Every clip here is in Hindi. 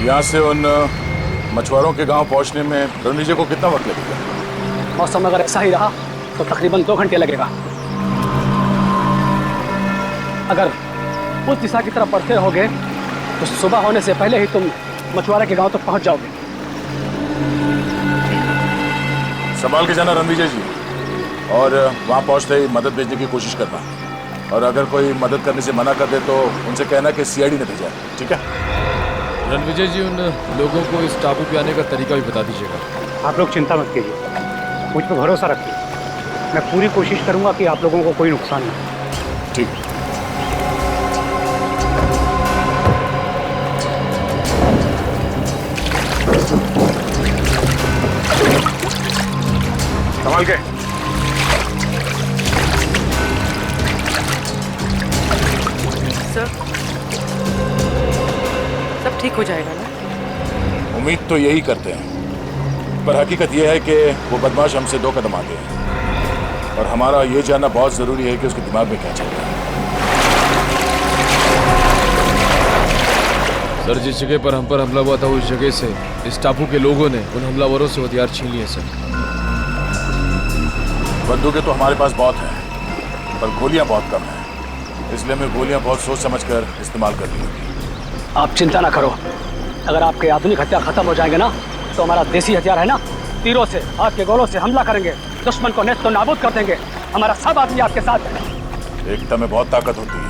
यहाँ से उन मछुआरों के गांव पहुंचने में रणवीर जी को कितना वक्त लगेगा? मौसम अगर ऐसा ही रहा तो तकरीबन 2 घंटे लगेगा। अगर उस दिशा की तरफ बढ़ते रहोगे तो सुबह होने से पहले ही तुम मछुआरे के गांव तक पहुंच जाओगे। संभाल के जाना रणविजय जी, और वहां पहुंचते ही मदद भेजने की कोशिश करना, और अगर कोई मदद करने से मना कर दे तो उनसे कहना कि सीआईडी ने भेजा है, ठीक है? रणविजय जी, उन लोगों को इस टापू पे आने का तरीका भी बता दीजिएगा। आप लोग चिंता मत कीजिए, मुझ पर भरोसा रखिए। मैं पूरी कोशिश करूंगा कि आप लोगों को कोई नुकसान ना हो। ठीक। संभाल के। सर, सब ठीक हो जाएगा ना? उम्मीद तो यही करते हैं, पर हकीकत यह है कि वो बदमाश हमसे 2 कदम आगे है, और हमारा ये जानना बहुत जरूरी है कि उसके दिमाग में क्या चल रहा है। सर, जिस जगह पर हम पर हमला हुआ था उस जगह से इस टापू के लोगों ने उन हमलावरों से हथियार छीन लिए सर। बंदूकें तो हमारे पास बहुत हैं, पर गोलियां बहुत कम हैं, इसलिए हमें गोलियां बहुत सोच समझकर इस्तेमाल करनी होगी। आप चिंता ना करो, अगर आपके आधुनिक हथियार खत्म हो जाएंगे ना तो हमारा देसी हथियार है ना, तीरों से, हाथ के गोलों से हमला करेंगे, दुश्मन को नेस्त नाबूद कर देंगे। हमारा सब आदमी आपके साथ है। एकता में बहुत ताकत होती है,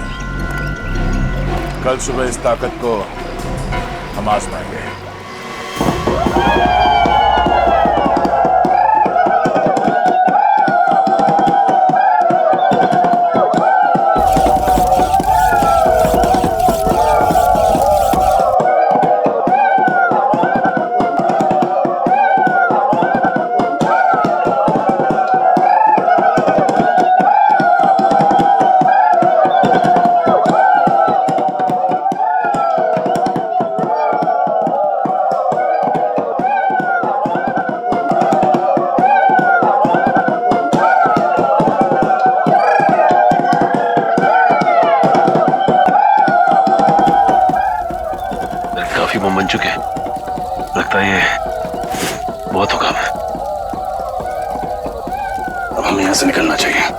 कल सुबह इस ताकत को हम आजमाएंगे। बन चुके हैं, लगता है ये बहुत होगा। अब हमें यहां से निकलना चाहिए।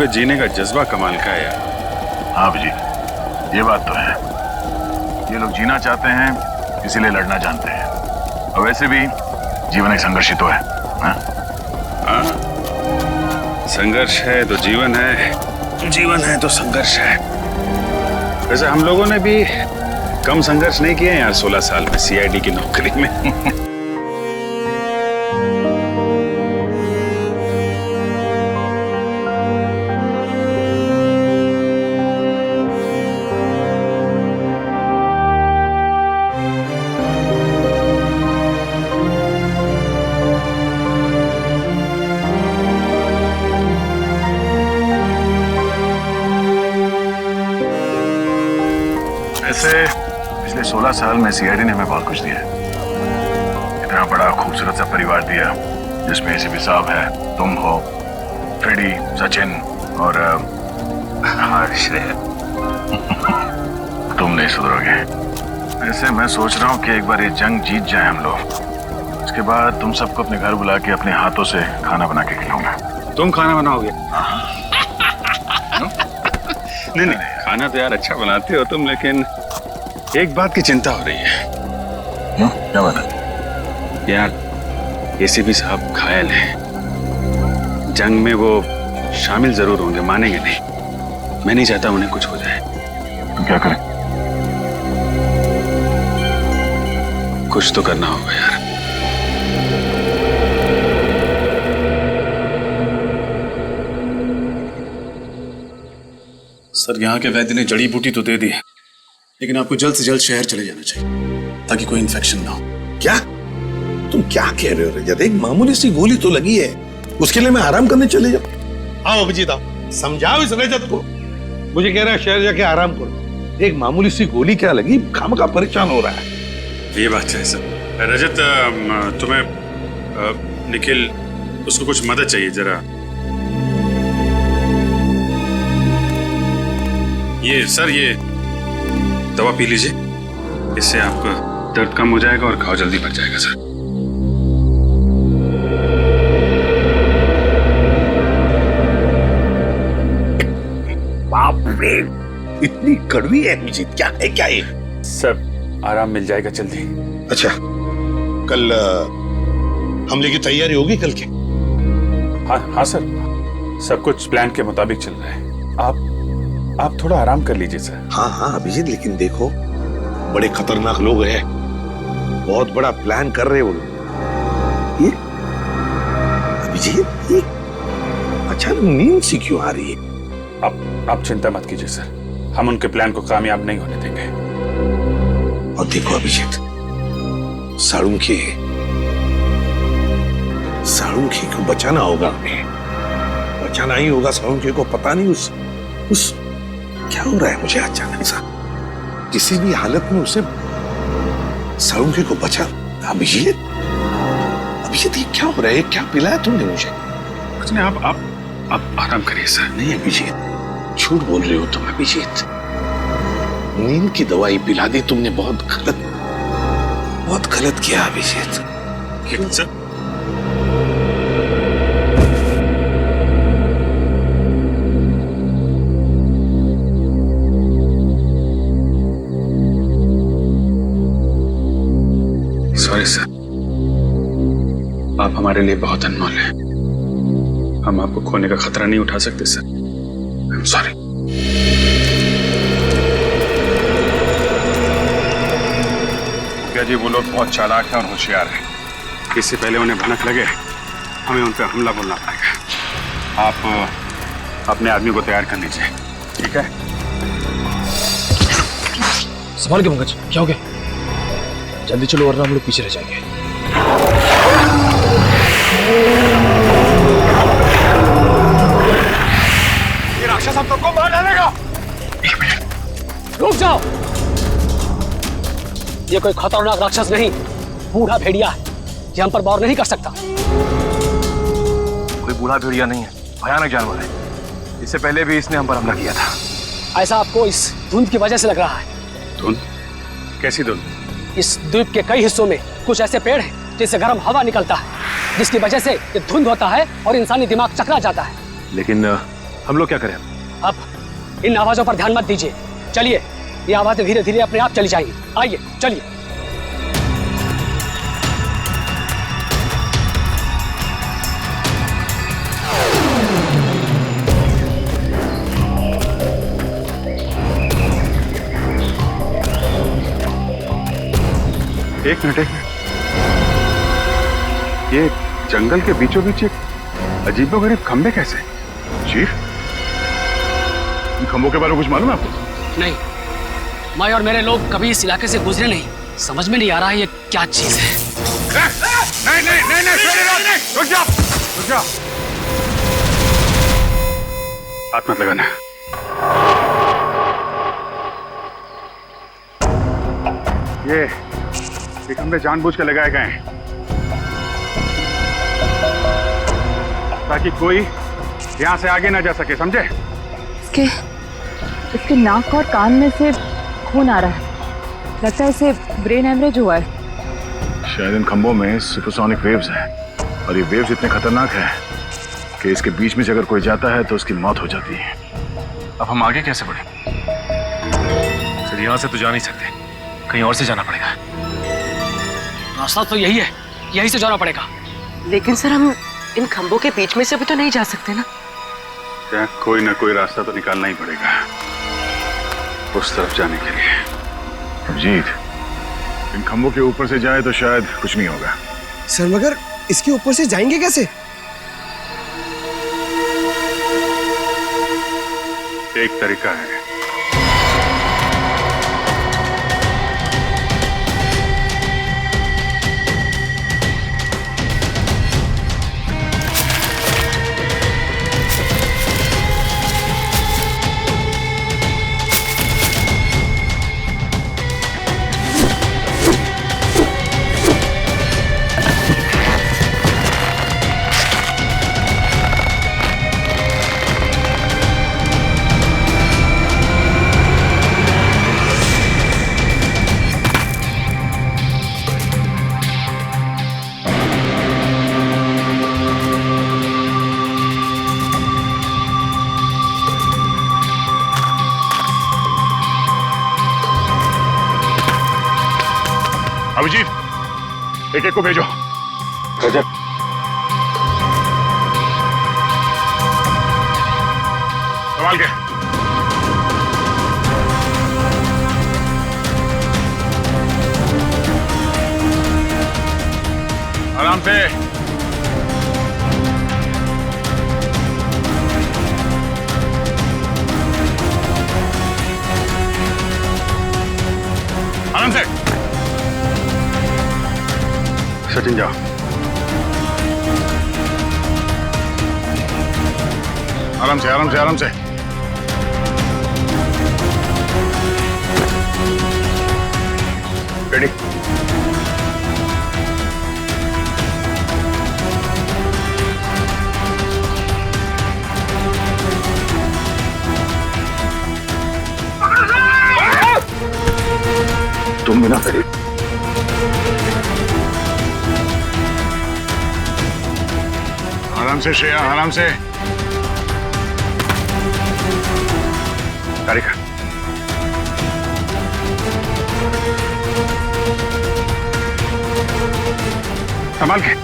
जीने का जज्बा कमाल का है यार। हाँ जी, ये बात तो है। ये लोग जीना चाहते हैं, इसीलिए लड़ना जानते हैं। और वैसे भी जीवन एक संघर्ष ही तो है। हाँ? संघर्ष है तो जीवन है, जीवन है तो संघर्ष है। वैसे हम लोगों ने भी कम संघर्ष नहीं किए यार 16 साल में सीआईडी की नौकरी में। वैसे पिछले 16 साल में सीआईडी ने हमें बहुत कुछ दिया है। इतना बड़ा खूबसूरत सा परिवार दिया, जिसमें एसीपी साहब है, तुम हो, फ्रेडी, सचिन और हर्ष है। तुम नहीं सुधरोगे। वैसे मैं सोच रहा हूँ कि एक बार ये जंग जीत जाए हम लोग, उसके बाद तुम सबको अपने घर बुला के अपने हाथों से खाना बना के खिलाऊंगा। तुम खाना बनाओगे? नहीं नहीं, खाना तो यार अच्छा बनाते हो तुम, लेकिन एक बात की चिंता हो रही है। क्या बात है? यार एसीपी साहब घायल हैं, जंग में वो शामिल जरूर होंगे, मानेंगे नहीं। मैं नहीं चाहता उन्हें कुछ हो जाए। तो क्या करें? कुछ तो करना होगा यार। सर यहाँ के वैद्य ने जड़ी बूटी तो दे दी है, लेकिन आपको जल्द से जल्द शहर चले जाना चाहिए ताकि कोई इन्फेक्शन ना हो। क्या तुम क्या कह रहे हो रजत? एक मामूली सी गोली तो लगी है, उसके लिए मैं आराम करने चले जाऊं? आओ अभिजीत आओ, समझाओ इस रजत को। मुझे कह रहा है शहर जाके आराम करो। एक मामूली सी गोली क्या लगी, खामखा परेशान हो रहा है। ये बात है सर। रजत तुम्हें निखिल उसको कुछ मदद चाहिए जरा। ये सर ये दवा पी लीजिए, इससे आपका दर्द कम हो जाएगा और घाव जल्दी भर जाएगा सर। बाप रे, इतनी कड़वी है अभिजीत, क्या है क्या ये? सर आराम मिल जाएगा जल्दी। अच्छा, कल हमले की तैयारी होगी कल के? हाँ सर, सब कुछ प्लान के मुताबिक चल रहा है। आप थोड़ा आराम कर लीजिए सर। हाँ अभिजीत, लेकिन देखो बड़े खतरनाक लोग हैं, बहुत बड़ा प्लान कर रहे हैं वो लोग। ये अभिजीत, ये अचानक नींद सी क्यों आ रही है? आप चिंता मत कीजिए सर, हम उनके प्लान को कामयाब नहीं होने देंगे। और देखो अभिजीत, साळुंखे को बचाना होगा हमें, बचाना ही होगा साळुंखे को। पता नहीं उस क्या हो रहा है मुझे अचानक सा, किसी भी हालत में उसे साळुंखे को बचा। अभिजीत ये क्या हो रहा है? क्या पिलाया तुमने मुझे? कुछ नहीं, आप आराम करिए सर। नहीं अभिजीत, झूठ बोल रहे हो तुम अभिजीत। नींद की दवाई पिला दी तुमने, बहुत गलत किया अभिजीत। लेकिन सर सॉरी सर, आप हमारे लिए बहुत अनमोल हैं। हम आपको खोने का खतरा नहीं उठा सकते सर। I am sorry. क्या जी, वो लोग बहुत चालाक हैं और होशियार हैं। इससे पहले उन्हें भनक लगे, हमें उन पर हमला बोलना पड़ेगा। आप अपने आदमी को तैयार कर लीजिए, ठीक है? संभाल के पंकज, क्या हो गया? जल्दी चलो वरना हम लोग पीछे रह जाएंगे। ये राक्षस हम सबको मार डालेगा। एक मिनट रुक जाओ, ये कोई खतरनाक राक्षस नहीं, बूढ़ा भेड़िया है। ये हम पर वार नहीं कर सकता। कोई बूढ़ा भेड़िया नहीं है, भयानक जानवर है। इससे पहले भी इसने हम पर हमला किया था। ऐसा आपको इस धुंध की वजह से लग रहा है। धुंध? कैसी धुंध? इस द्वीप के कई हिस्सों में कुछ ऐसे पेड़ हैं जिससे गर्म हवा निकलता है, जिसकी वजह से ये धुंध होता है और इंसानी दिमाग चकरा जाता है। लेकिन हम लोग क्या करें? अब इन आवाजों पर ध्यान मत दीजिए, चलिए, ये आवाजें धीरे धीरे अपने आप चली जाएंगी। आइए चलिए। एक मिनट। ये जंगल के बीचों बीच एक अजीबोगरीब खंबे कैसे? चीफ, इन खंबों के बारे में कुछ मालूम है आपको? नहीं, मैं और मेरे लोग कभी इस इलाके से गुजरे नहीं, समझ में नहीं आ रहा है ये क्या चीज है। नहीं, रुक जा। हाथ मत लगाना। ये खंबे जानबूझ के लगाए गए हैं ताकि कोई यहाँ से आगे ना जा सके, समझे? इसके नाक और कान में से खून आ रहा है, लगता है इसे ब्रेन हेमरेज हुआ है। शायद इन खंभों में सुपरसोनिक वेव्स हैं और ये वेव्स इतने खतरनाक हैं कि इसके बीच में से अगर कोई जाता है तो उसकी मौत हो जाती है। अब हम आगे कैसे बढ़े? सर यहाँ से तो जा नहीं सकते, कहीं और से जाना पड़ेगा। रास्ता तो यही है, यहीं से जाना पड़ेगा। लेकिन सर हम इन खंभों के बीच में से भी तो नहीं जा सकते ना? क्या कोई ना कोई रास्ता तो निकालना ही पड़ेगा उस तरफ जाने के लिए। अभिजीत, इन खंभों के ऊपर से जाए तो शायद कुछ नहीं होगा। सर मगर इसके ऊपर से जाएंगे कैसे? एक तरीका है, एक को भेजो। रजत, संभाल के। आराम से। आराम से। सचिन जाओ। आराम से, आराम से, आराम से। रेडी। तुम बिना रेडी। आराम से श्रेया, आराम से। गाड़ी का संभाल के।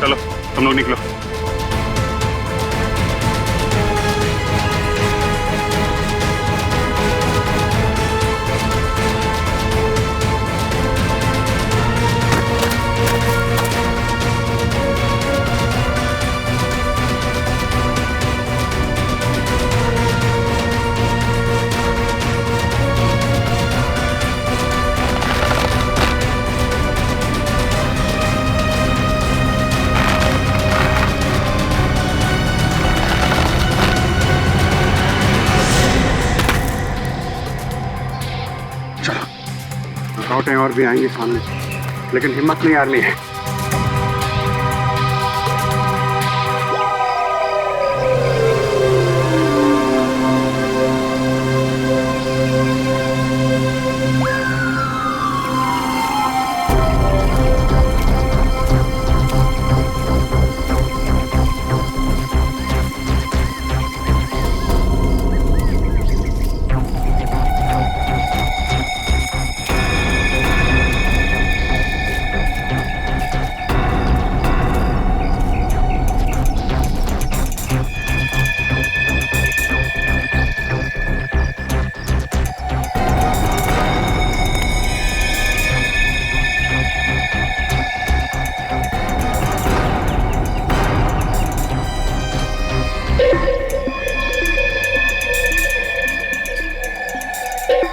चलो तुम लोग निकलो। रुकावटें और भी आएंगी सामने, लेकिन हिम्मत नहीं हारनी है।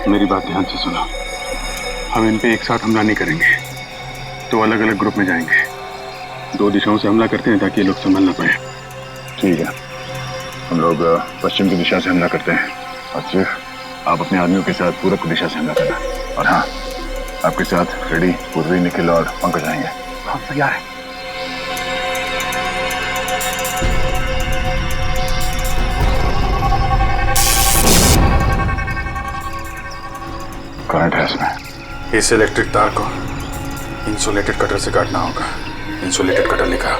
मेरी बात ध्यान से सुनो। हम इन पे एक साथ हमला नहीं करेंगे, तो अलग अलग ग्रुप में जाएंगे। 2 दिशाओं से हमला करते हैं ताकि ये लोग संभल ना पाए। ठीक है, हम लोग पश्चिम की दिशा से हमला करते हैं और सिर्फ आप अपने आदमियों के साथ पूरब की दिशा से हमला करना। और हाँ, आपके साथ फ्रेडी, पूर्वी, निखिल और पंकज आएंगे। हम तैयार हैं। करंट है इसमें। इस इलेक्ट्रिक तार को इंसुलेटेड कटर से काटना होगा। इंसुलेटेड कटर लिखा।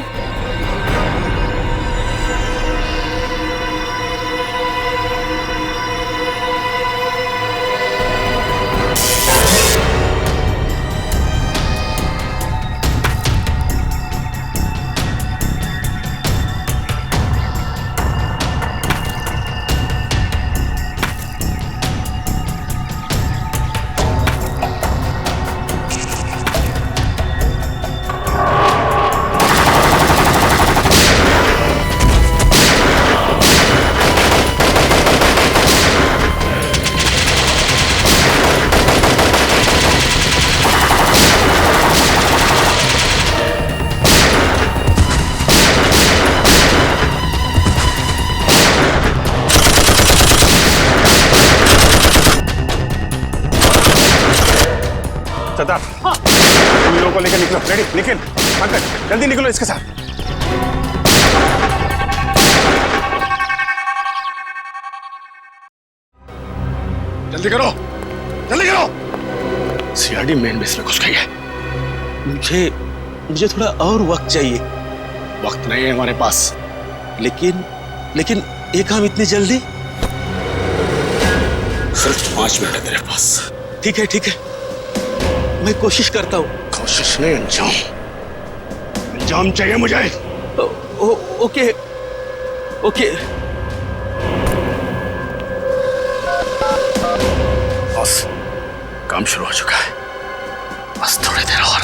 सरदार, तुम लोगों को लेकर निकलो। रेडी, निखिल, पंकज, जल्दी निकलो इसके साथ। जल्दी करो, जल्दी करो। सीआरडी मेन बेस में घुस गई है। मुझे थोड़ा और वक्त चाहिए। वक्त नहीं है हमारे पास, लेकिन ये काम इतनी जल्दी? सिर्फ 5 मिनट है तेरे पास। ठीक है, मैं कोशिश करता हूँ। कोशिश नहीं, अंजाम चाहिए मुझे। ओके। बस काम शुरू हो चुका है, बस थोड़ी देर और।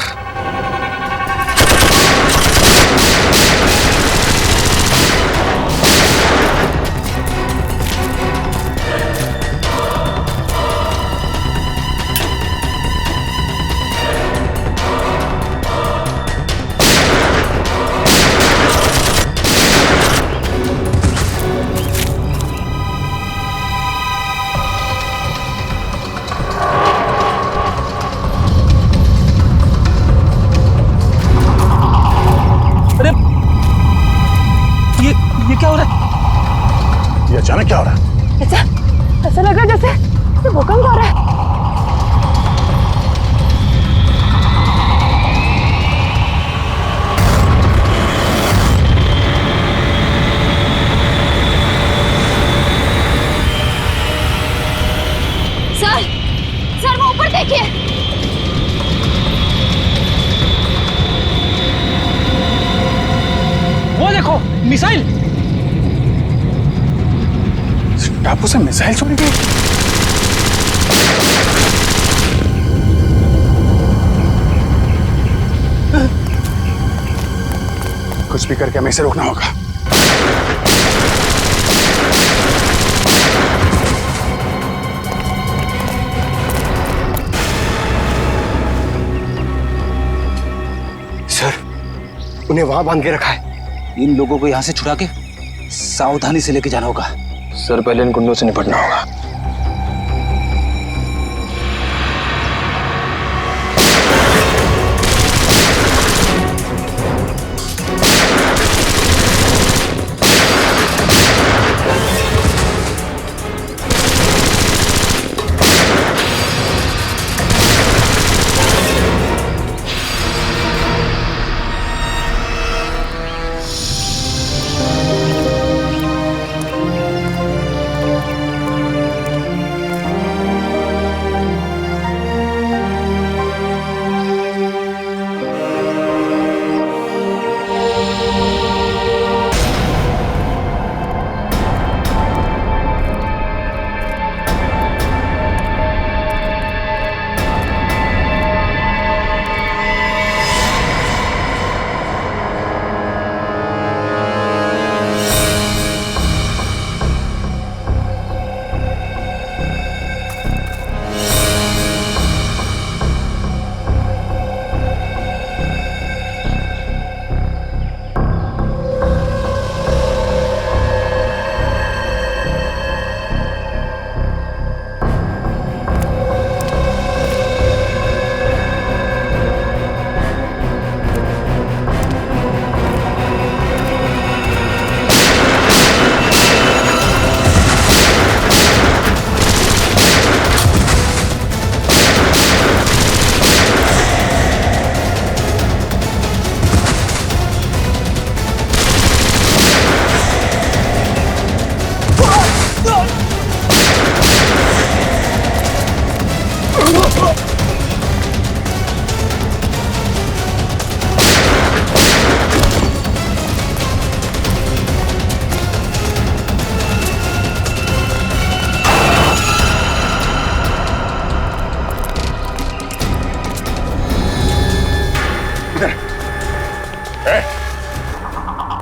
ये क्या हो रहा है? ये अचानक क्या हो रहा है? ऐसा लग रहा है जैसे भूकंप हो रहा है। सर वो ऊपर देखिए। वो देखो, मिसाइल। टापू से मिसाइल छोड़ी गई। कुछ भी करके हमें इसे रोकना होगा। सर, उन्हें वहां बांध के रखा है। इन लोगों को यहाँ से छुड़ा के सावधानी से लेके जाना होगा। सर, पहले इन गुंडों से निपटना होगा।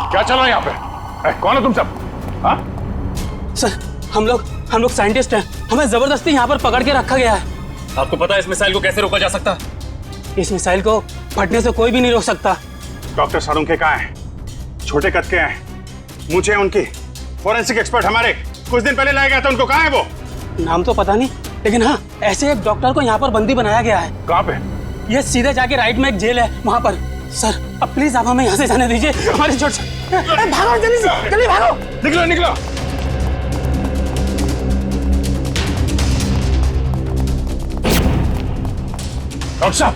क्या चल रहा है यहाँ पे? कौन है तुम सब? हाँ? सर, हम लोग साइंटिस्ट हैं। हमें जबरदस्ती यहाँ पर पकड़ के रखा गया है। आपको पता है इस मिसाइल को कैसे रोका जा सकता? इस मिसाइल को फटने से कोई भी नहीं रोक सकता। डॉक्टर सारुंखे कहाँ हैं? छोटे कद के हैं, मूंछें उनकी। फोरेंसिक एक्सपर्ट हमारे कुछ दिन पहले लाया गया था, उनको कहाँ है वो? नाम तो पता नहीं, लेकिन हाँ, ऐसे एक डॉक्टर को यहाँ पर बंदी बनाया गया है। कहाँ पे? ये सीधे जाके राइट में एक जेल है, वहां पर। सर अब प्लीज आप हमें यहाँ से जाने दीजिए, हमारी चोट से। भागो जल्दी से, जल्दी भागो। निकलो निकलो। डॉक्टर साहब,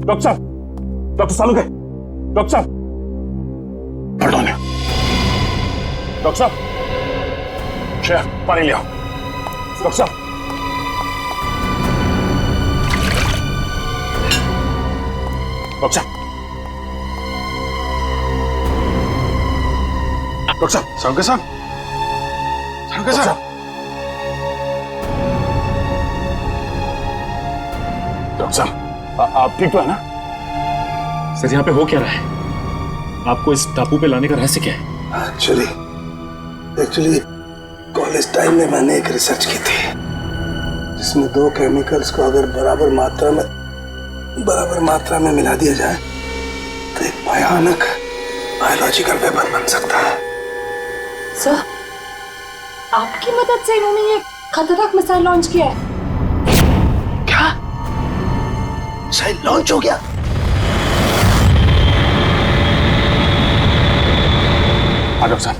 डॉक्टर साहब, डॉक्टर सालुके, डॉक्टर साहब, पढ़ो ने। डॉक्टर साहब, श्रेया पानी ले आओ। डॉक्टर साहब, डॉक्टर साहब, डॉक्टर साहब, सालुके साहब, सालुके साहब, डॉक्टर साहब, आप ठीक तो है ना? सर यहाँ पे हो क्या रहा है? आपको इस टापू पे लाने का रहस्य क्या है? एक्चुअली कॉलेज टाइम में मैंने एक रिसर्च की थी जिसमें दो केमिकल्स को अगर बराबर मात्रा में मिला दिया जाए तो एक भयानक बायोलॉजिकल वेपन बन सकता है। सर, आपकी मदद से इन्होंने ये खतरनाक मिसाइल लॉन्च किया है। क्या मिसाइल लॉन्च हो गया? हाँ डॉक्टर साहब,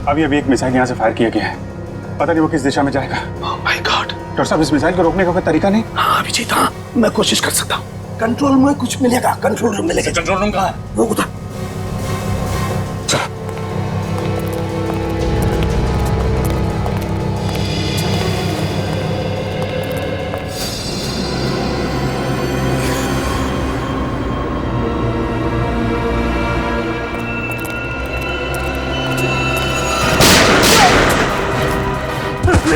अभी एक मिसाइल यहाँ से फायर किया गया है, पता नहीं वो किस दिशा में जाएगा। Oh my God. डॉक्टर साहब, इस मिसाइल को रोकने का कोई तरीका नहीं? हाँ अभिजीत, हाँ मैं कोशिश कर सकता हूँ। कंट्रोल में कुछ मिलेगा, कंट्रोल रूम मिलेगा। कंट्रोल रूम कहाँ है? वो उधर।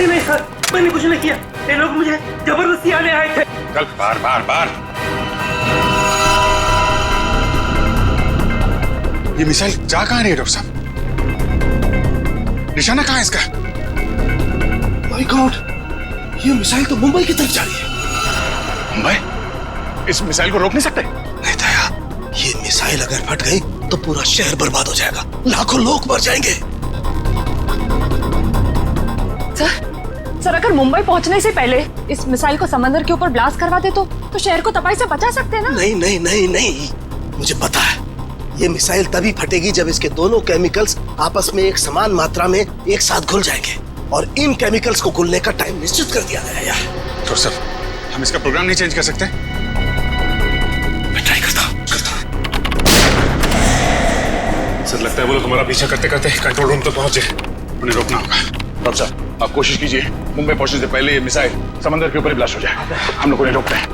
नहीं सर, मैंने कुछ नहीं किया, ये लोग मुझे जबरदस्ती आने आए थे। कल बार ये मिसाइल जा कहाँ रही है डॉक्टर साहब? निशाना कहाँ है इसका? माय गॉड, ये मिसाइल तो मुंबई की तरफ जा रही है। मुंबई? इस मिसाइल को रोक नहीं सकते? नहीं दया, ये मिसाइल अगर फट गई तो पूरा शहर बर्बाद हो जाएगा, लाखों लोग मर जाएंगे। सर अगर मुंबई पहुंचने से पहले इस मिसाइल को समंदर के ऊपर ब्लास्ट करवा दे तो शहर को तबाही से बचा सकते हैं ना? नहीं नहीं नहीं नहीं, मुझे पता है ये मिसाइल तभी फटेगी जब इसके दोनों केमिकल्स आपस में एक समान मात्रा में एक साथ घुल जाएंगे, और इन केमिकल्स को घुलने का टाइम निश्चित कर दिया गया है। डॉक्टर साहब, हम इसका प्रोग्राम नहीं चेंज कर सकते? मैं ट्राई करता हूँ। सर लगता है वो लोग हमारा पीछा करते करते कंट्रोल रूम तक पहुंचे, उन्हें रोकना होगा। डॉक्टर साहब, आप कोशिश कीजिए मुंबई पहुंचने से पहले ये मिसाइल समंदर के ऊपर ही ब्लास्ट हो जाए। हम लोग उन्हें रोकते हैं।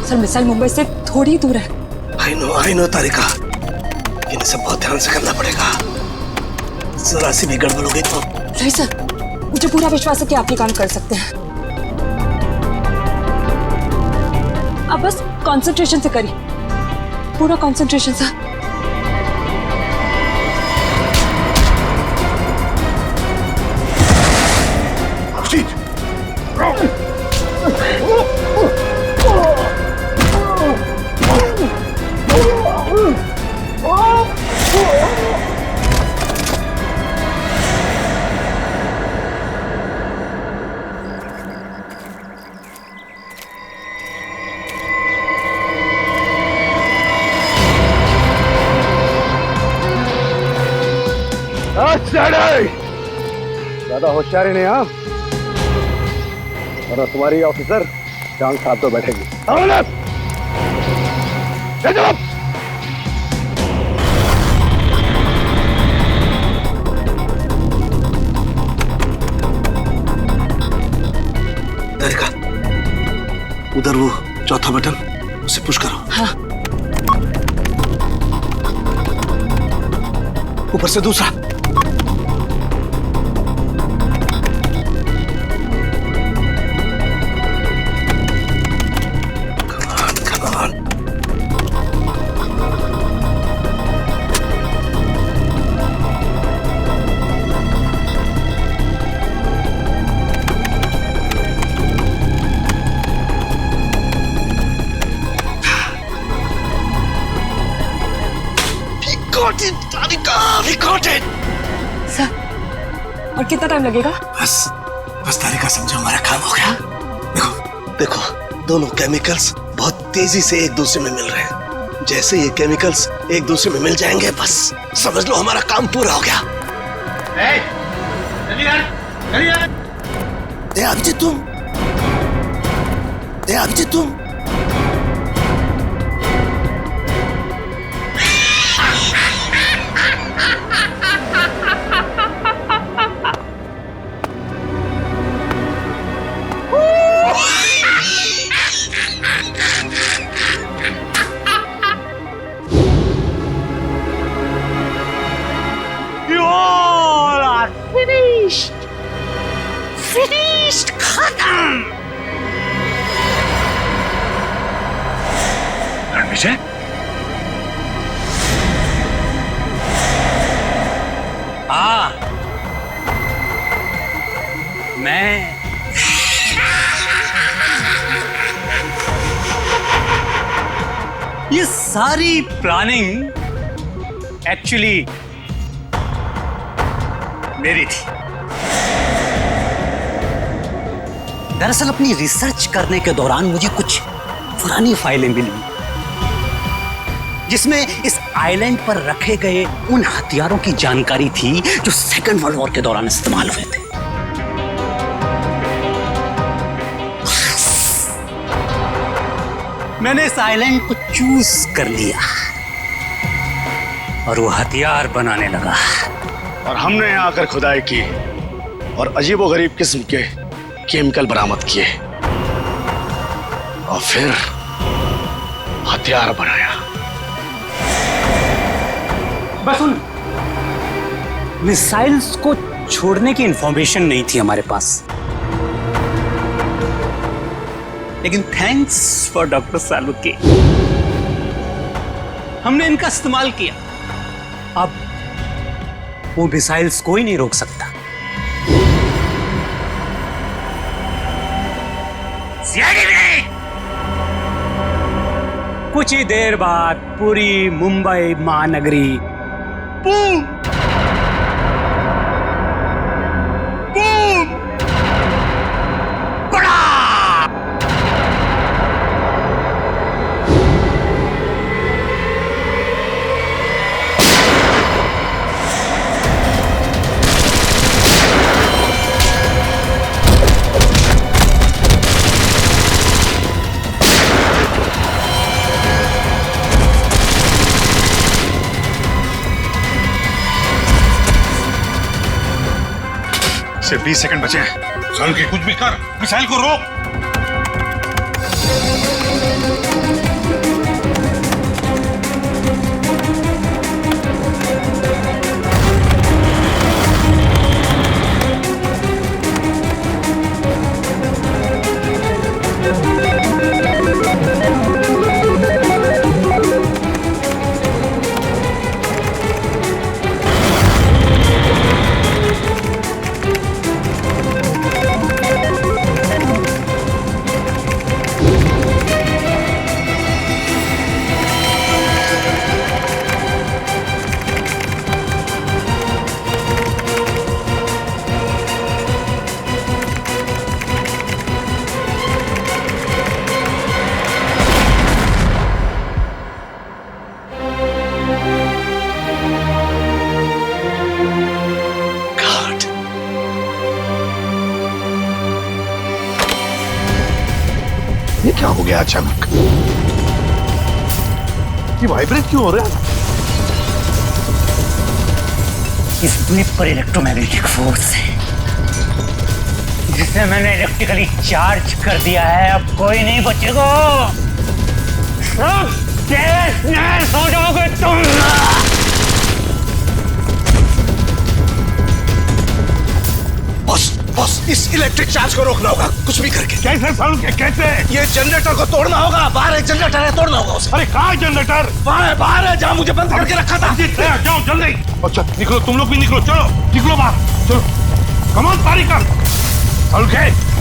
सर मिसाइल मुंबई से थोड़ी दूर है। आई नो तारिका, इन्हें सब बहुत ध्यान से करना पड़ेगा। जरा सी भी गड़बड़ हो गई तो। नहीं सर, मुझे पूरा विश्वास है कि आप ये काम कर सकते हैं। आप बस कंसंट्रेशन से करिए, पूरा कंसंट्रेशन से। ज्यादा होशियारी नहीं हाँ, और तुम्हारी ऑफिसर जान साहब तो बैठेगी। तारिका, उधर वो चौथा बटन, उसे पुश करो। हाँ। ऊपर से दूसरा। सर, और कितना टाइम लगेगा? बस तारिका, समझो हमारा काम हो गया। देखो, दोनों केमिकल्स बहुत तेजी से एक दूसरे में मिल रहे हैं। जैसे ये केमिकल्स एक दूसरे में मिल जाएंगे, बस समझ लो हमारा काम पूरा हो गया। अभिजीत तुम फिनिश्ड, खत्म। रणविजय, हाँ, मैं ये सारी प्लानिंग एक्चुअली मेरी थी। दरअसल अपनी रिसर्च करने के दौरान मुझे कुछ पुरानी फाइलें मिली, जिसमें इस आइलैंड पर रखे गए उन हथियारों की जानकारी थी जो सेकेंड वर्ल्ड वॉर के दौरान इस्तेमाल हुए थे। मैंने इस आइलैंड को चूज कर लिया और वो हथियार बनाने लगा। और हमने यहाँ आकर खुदाई की और अजीबोगरीब किस्म के केमिकल बरामद किए और फिर हथियार बनाया। बस उन मिसाइल्स को छोड़ने की इंफॉर्मेशन नहीं थी हमारे पास, लेकिन थैंक्स फॉर डॉक्टर सालुके, हमने इनका इस्तेमाल किया। अब वो मिसाइल्स कोई नहीं रोक सकता। कुछ ही देर बाद पूरी मुंबई महानगरी बूम बूम बड़ा सिर्फ 20 सेकंड बचे हैं। सालुके, कुछ भी कर, मिसाइल को रोक। क्या हो गया अचानक? ये वाइब्रेट क्यों हो रहा है? इस ब्लिप पर इलेक्ट्रोमैग्नेटिक फोर्स है जिसे मैंने इलेक्ट्रिकली चार्ज कर दिया है। अब कोई नहीं बचेगा, सब तहस-नहस हो जाओगे तुम। बॉस, इस इलेक्ट्रिक चार्ज को रोकना होगा कुछ भी करके। कैसे सालू के कैसे? ये जनरेटर को तोड़ना होगा। बाहर एक जनरेटर है, तोड़ना होगा उसे। अरे कहाँ है जनरेटर? वहाँ है, बाहर है, जहाँ मुझे बंद करके रखा था। जाओ जल्दी। अच्छा निकलो, तुम लोग भी निकलो, चलो निकलो बाहर, चलो कमाल तारी कर। सालू के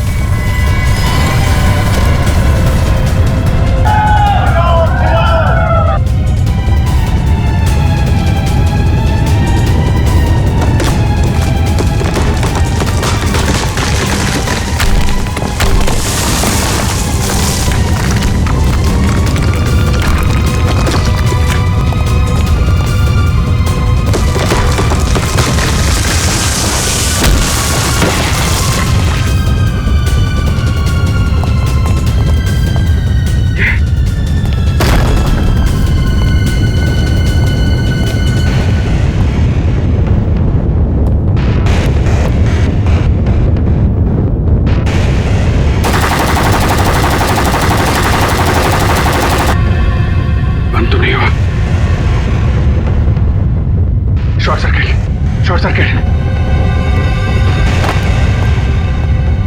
शॉर्ट सर्किट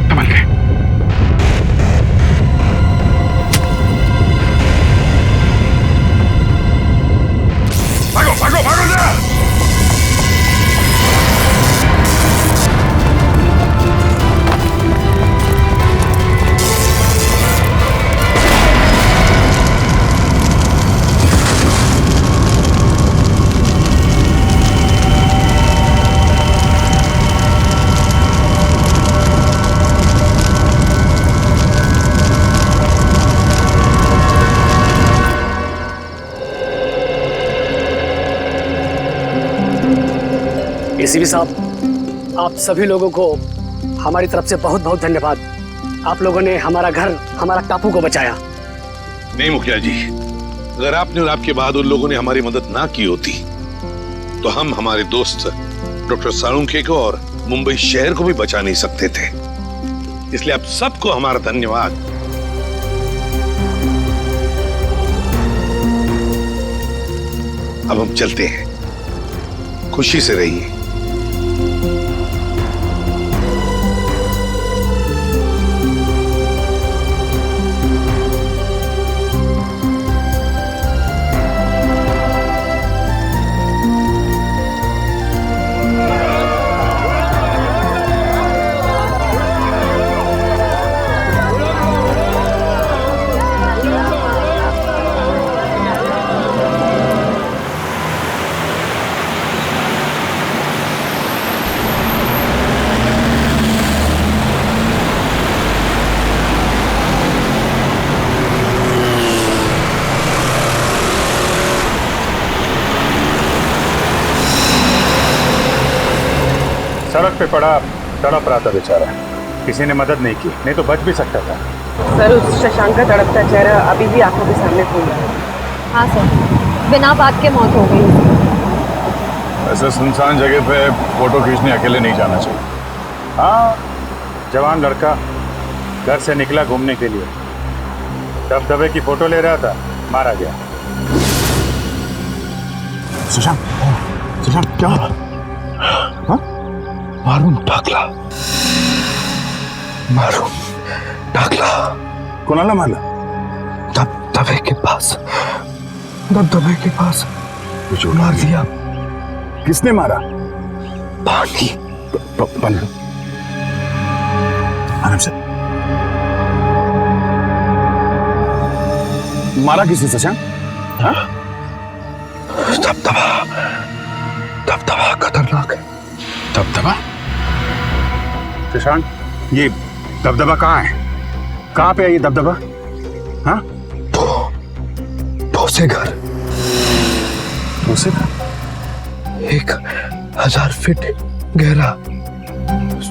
संभल के। भागो भागो भागो जरा। एसीपी साहब, आप सभी लोगों को हमारी तरफ से बहुत बहुत धन्यवाद। आप लोगों ने हमारा घर, हमारा टापू को बचाया। नहीं मुखिया जी, अगर आपने और आपके बहादुर लोगों ने हमारी मदद ना की होती तो हम हमारे दोस्त डॉक्टर साळुंखे को और मुंबई शहर को भी बचा नहीं सकते थे। इसलिए आप सबको हमारा धन्यवाद। अब हम चलते हैं, खुशी से रहिए। सड़क पे पड़ा तड़प रहा था बेचारा, किसी ने मदद नहीं की, नहीं तो बच भी सकता था। सर, उस शशांक का तड़पता चेहरा अभी भी आंखों के सामने घूम रहा है। हाँ सर, बिना बात के मौत हो गई। ऐसे सुनसान जगह पे फोटो खींचने अकेले नहीं जाना चाहिए। हाँ, जवान लड़का घर से निकला घूमने के लिए, दबदबे की फोटो ले रहा था, मारा गया। शशांक, शशांक क्या हुआ? हाँ? मारून टाकला, मारून टाकला। कोणाला मारला? दबदबे के पास, दबदबे के पास मार दिया। किसने मारा? पानी। पानी। आराम से। मारा किसने शशांक? हाँ? दबदबा, दबदबा खतरनाक है। दबदबा? शशांक, ये दबदबा कहाँ है? कहाँ पे है ये दबदबा? हाँ? ठोसे घर। ठोसे घर? 1000 फीट गहरा,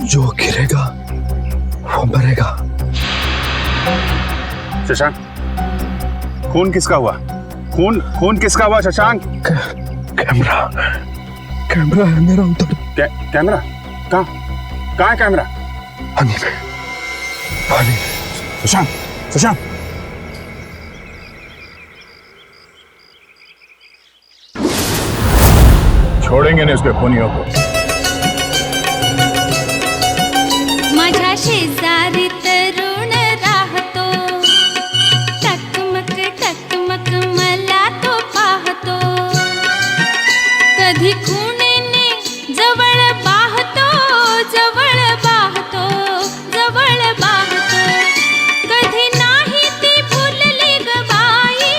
जो गिरेगा वो मरेगा। शशांक, खून किसका हुआ? खून खून किसका हुआ शशांक? कैमरा कैमरा है मेरा उधर। कैमरा कहाँ है कैमरा? पानी में, पानी में। शशांक, शशांक, छोड़ेंगे नहीं उसके खूनियों को। माझ्या शेजारी तरुण राहतो, टकमक टकमक मला तो पाहतो, कधी खुणेने जवळ पाहतो, जवळ पाहतो, जवळ पाहतो, कधी नाही ती भुलली ग बाई,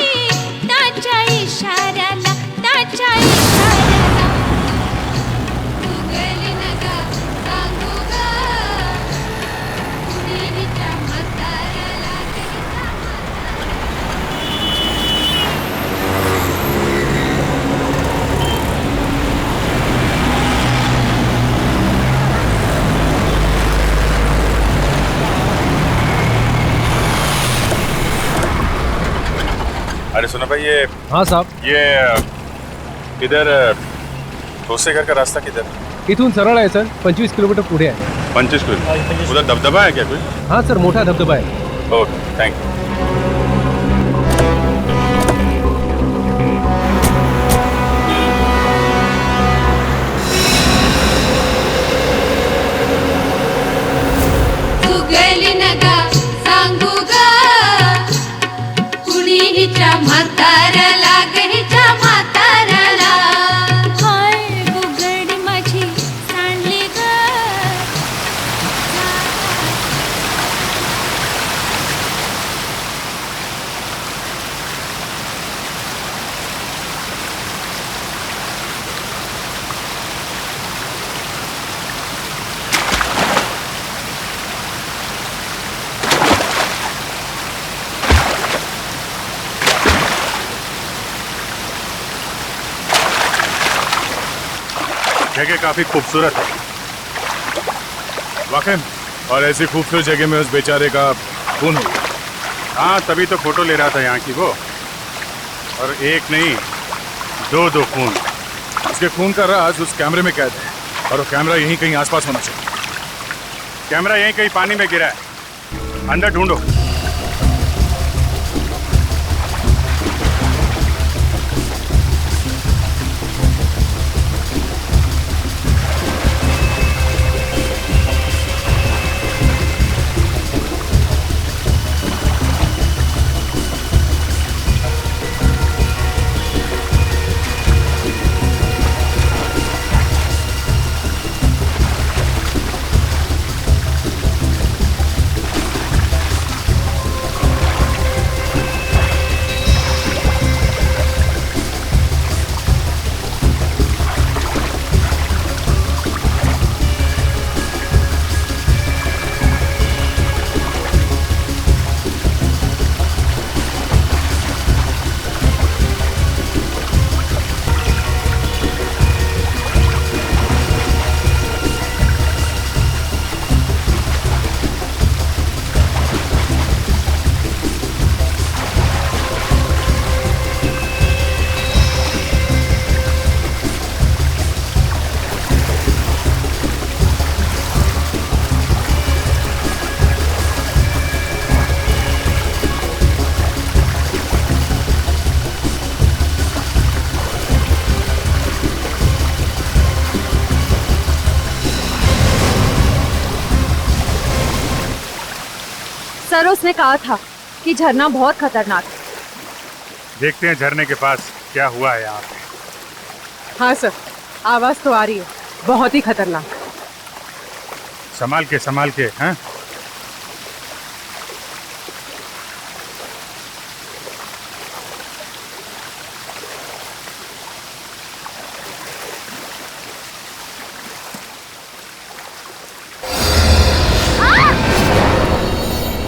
त्याच्या इशाऱ्याला, त्याच्या इशाऱ्याला. गुगली नगा सांगू ग, कुणीच्या म्हाताऱ्याला तिच्या अरे सुनो भाई, ये हाँ साहब, ये इधर भोसे घर का रास्ता किधर? इथून सरळ आहे सर, 25 किलोमीटर पुढे आहे. 25 किलोमीटर. उधर दबदबा है क्या कोई? हाँ सर, मोठा धबधबा आहे. Okay, thank you. Googly Naga सांगू ग, कुणी हिच्या म्हाताऱ्याला ग, हिच्या म्हाताऱ्याला. हाय गुगडी माझी सांडली ग. जगह काफी खूबसूरत है वाकई में। और ऐसी खूबसूरत जगह में उस बेचारे का खून हो गया। हाँ, तभी तो फोटो ले रहा था यहाँ की वो। और एक नहीं, दो खून। उसके खून का राज उस कैमरे में कैद है, और वो कैमरा यहीं कहीं आसपास होना चाहिए। कैमरा यहीं कहीं पानी में गिरा है, अंदर ढूंढो। सर उसने कहा था कि झरना बहुत खतरनाक है। देखते हैं झरने के पास क्या हुआ है यहाँ पे। हाँ सर, आवाज तो आ रही है, बहुत ही खतरनाक। संभाल के हैं।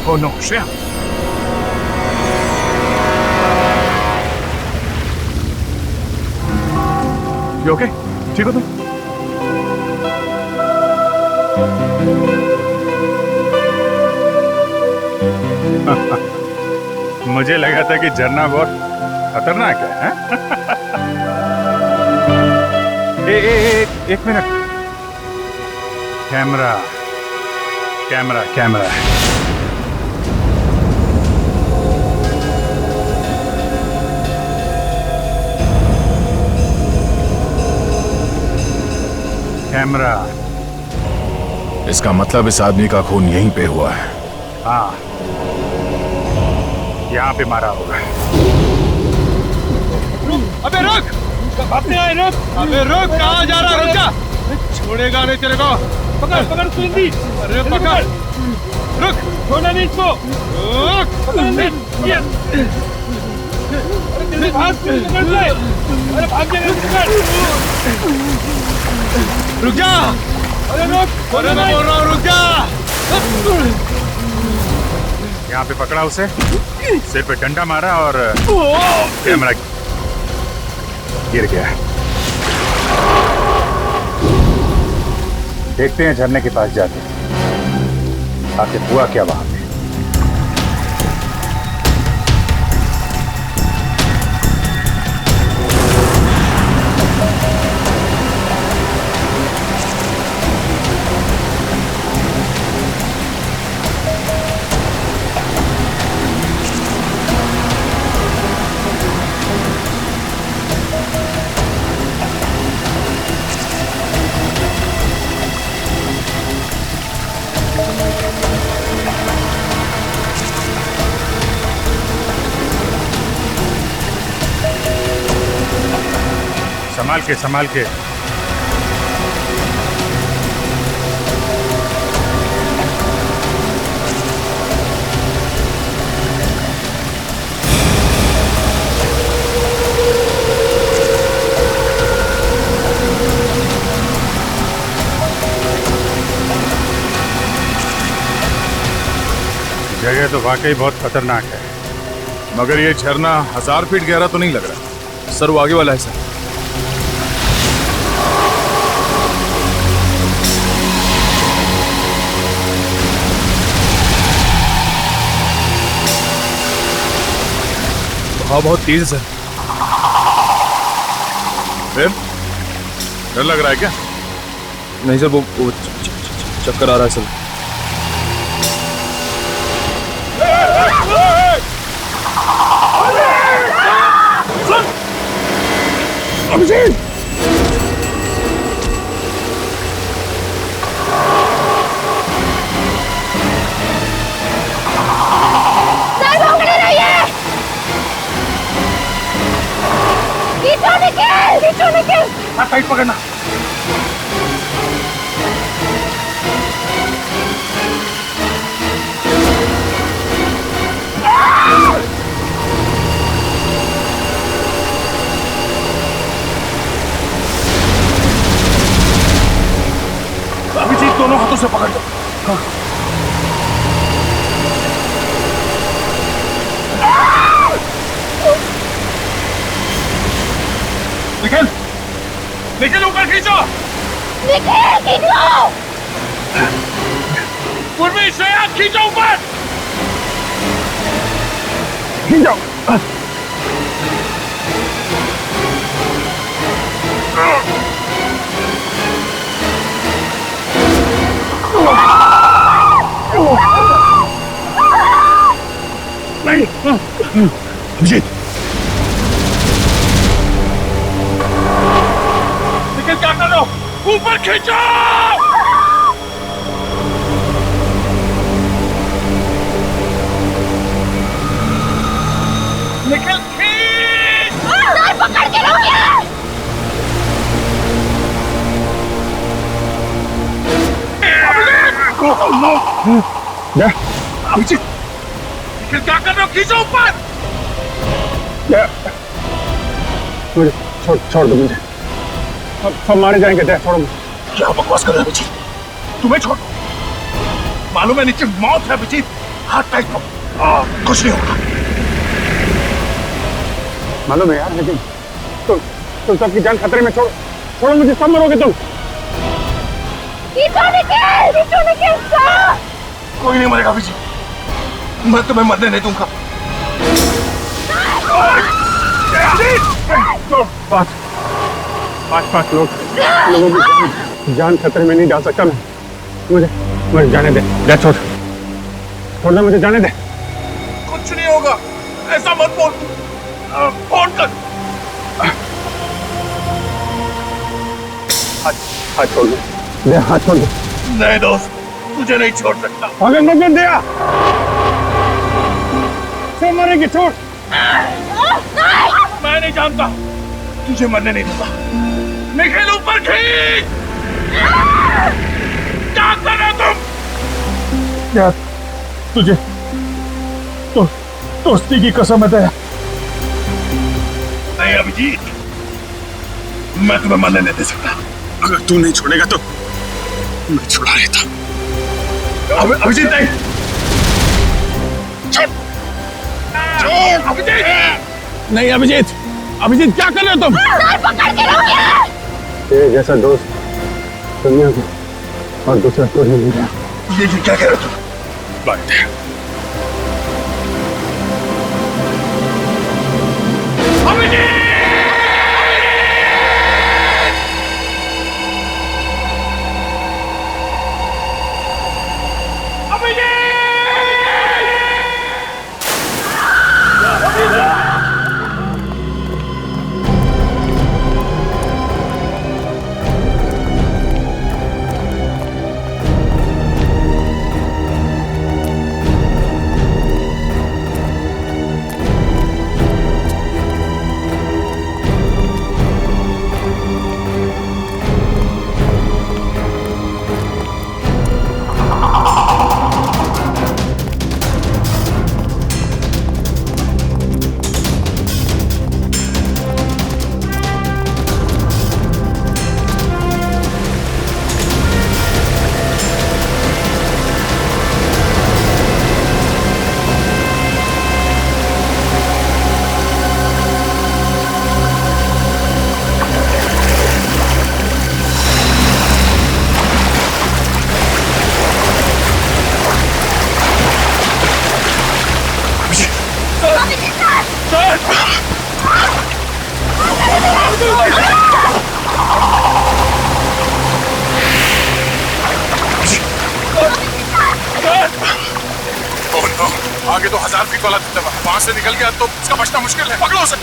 Oh no, Shreya. You okay? ठीक हो तुम? मुझे लगा था कि झरना बहुत खतरनाक है, हैं? एक minute. Camera camera camera camera. इसका मतलब इस आदमी का खून यहीं पे हुआ है। हाँ, यहाँ पे मारा होगा। अबे रुक! अपने आए रुक! अबे रुक! कहाँ जा रहा है? रुक जा! छोड़ेगा नहीं तेरे को। पकड़ पकड़ सुनिंदी! अरे पकड़! रुक! छोड़ना नहीं इसको! रुक! पकड़ नहीं! अरे भाग! पकड़ ले! अरे भाग जा! रुक जा! अरे रुक! अरे मैं बोल रहा हूँ रुक जा! यहाँ पे पकड़ा उसे, सिर पे डंडा मारा और कैमरा गिर गया। देखते हैं झरने के पास जाके आखिर हुआ क्या वहां पे। संभाल के जगह तो वाकई बहुत खतरनाक है। मगर ये झरना 1000 फीट गहरा तो नहीं लग रहा। सर वो आगे वाला है सर। हाँ बहुत तेज है सर। फिर डर लग रहा है क्या? नहीं सर, वो चक्कर आ रहा है सर। अभिजीत! टाइट पकड़ना। अभिजीत दोनों हाथों से पकड़ लो। हाँ। निखिल! निखिल ऊपर खींचो! निखिल खींचो! पूर्वी श्रेया खींचो ऊपर! खींचो! नहीं! अभिजीत! निखिल क्या कर रहे हो? ऊपर खींचो! निखिल खींच! सर पकड़ के रखिए! अभिजीत! निखिल क्या कर रहे हो? खींचो ऊपर! मुझे छोड़ दो मुझे। सब मारे जाएंगे। दे छोड़ो। क्या बकवास कर रहे हो अभिजीत? तुम्हें छोड़। मालूम है नीचे मौत है अभिजीत। हाथ टाइट करो। कुछ नहीं होगा। मालूम है यार, लेकिन तुम सबकी जान खतरे में। छोड़ो मुझे, सब मरोगे तुम। कोई नहीं मरेगा अभिजीत। मैं तुम्हें मरने नहीं दूंगा। पाँच लोगों की जान खतरे में नहीं डाल सकता मैं। मुझे जाने दे, छोड़ना, मुझे जाने दे। कुछ नहीं होगा, ऐसा मत बोल। फोन कर। हाथ छोड़ दे, हाथ छोड़ दे। नहीं दोस्त, तुझे नहीं छोड़ सकता। अगर मत दिया तो मरेगी। छोड़। मैं नहीं जानता, तुझे मरने नहीं दूंगा। निखिल ऊपर खींच। क्या कर रहे तुम? यार तुझे तो दोस्ती की कसम है। नहीं अभिजीत, मैं तुम्हें मरने नहीं दे सकता। अगर तू नहीं छोड़ेगा तो मैं छुड़ा लेता। अभिजीत नहीं। छोड़। अभिजीत नहीं। अभिजीत क्या कर रहे हो तुम? पकड़ के रखो। तेरे जैसा दोस्त दुनिया में और दूसरा कोई नहीं है। ये क्या कह रहे हो तुम? बात है। आगे तो 1000 फीट वाला दबदबा, वहां से निकल गया तो इसका बचना मुश्किल है। पकड़ो उसे।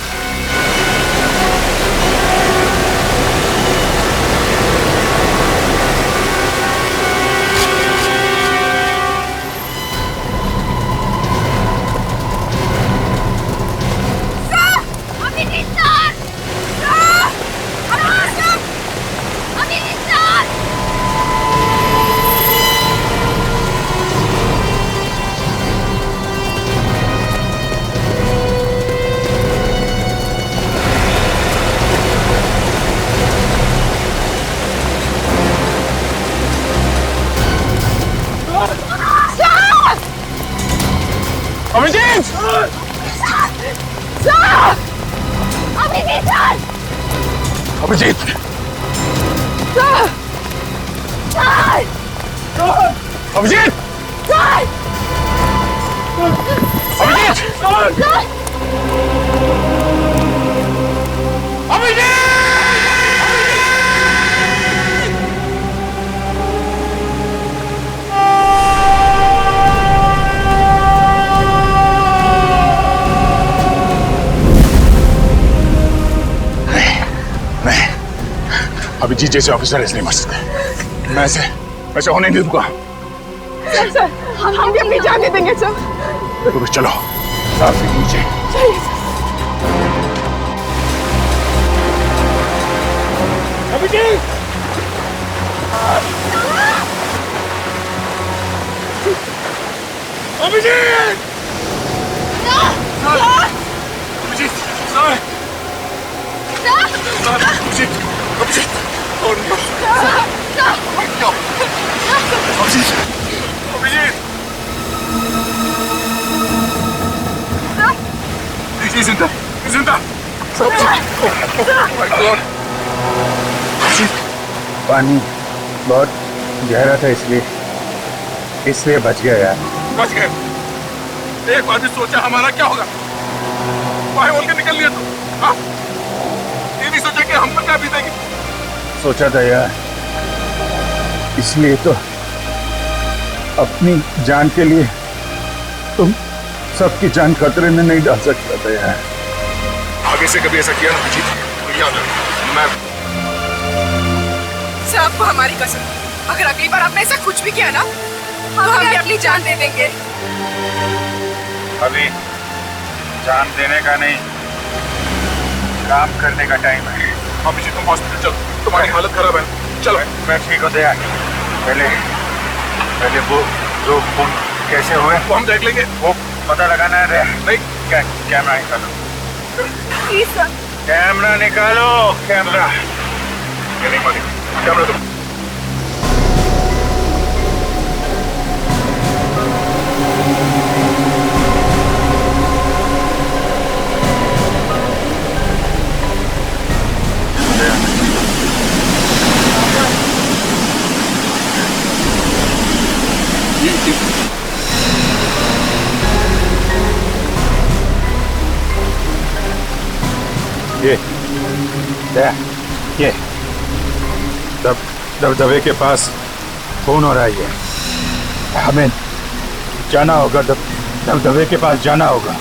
अभिजीत! अभिजीत! अभिजीत जैसे ऑफिसर इसलिए मर सकते। मैं ऐसे होने नहीं दूंगा। सर, हम भी अपनी जान दे देंगे सर। तो चलो साथ में नीचे। Abhijit! Abhijit! Abhijit! Abhijit! Abhijit! Oh no! No! Abhijit! Abhijit! जिंदा! Oh my God! पानी बहुत गहरा था इसलिए बच गया यार। बच गए। एक बार भी सोचा हमारा क्या होगा? है बोल के निकल लिया तू? हाँ? ये नहीं सोचा कि हम पर क्या बीतेगी? सोचा था यार, इसलिए तो अपनी जान के लिए तुम सबकी जान खतरे में नहीं डाल सकता था यार। आगे से कभी ऐसा किया ना अभिजीत, तो याद रख मैं सर आपको हमारी कसम, अगर अगली बार आपने ऐसा कुछ भी किया ना तो हम भी अपनी जान दे देंगे। अभी जान देने का नहीं, काम करने का टाइम है। अभिजीत तुम हॉस्पिटल चलो, तुम्हारी हालत खराब है, चलो। मैं ठीक हो गया। पहले वो जो खून कैसे हुए वो हम देख लेंगे। वो पता लगाना है। नहीं कैमरा निकालो, प्लीज सर। कैमरा निकालो, कैमरा। ये नहीं मानी, कैमरा दो। ये दबदबे के पास फोन हो रहा है। हमें जाना होगा, दबदबे के पास जाना होगा।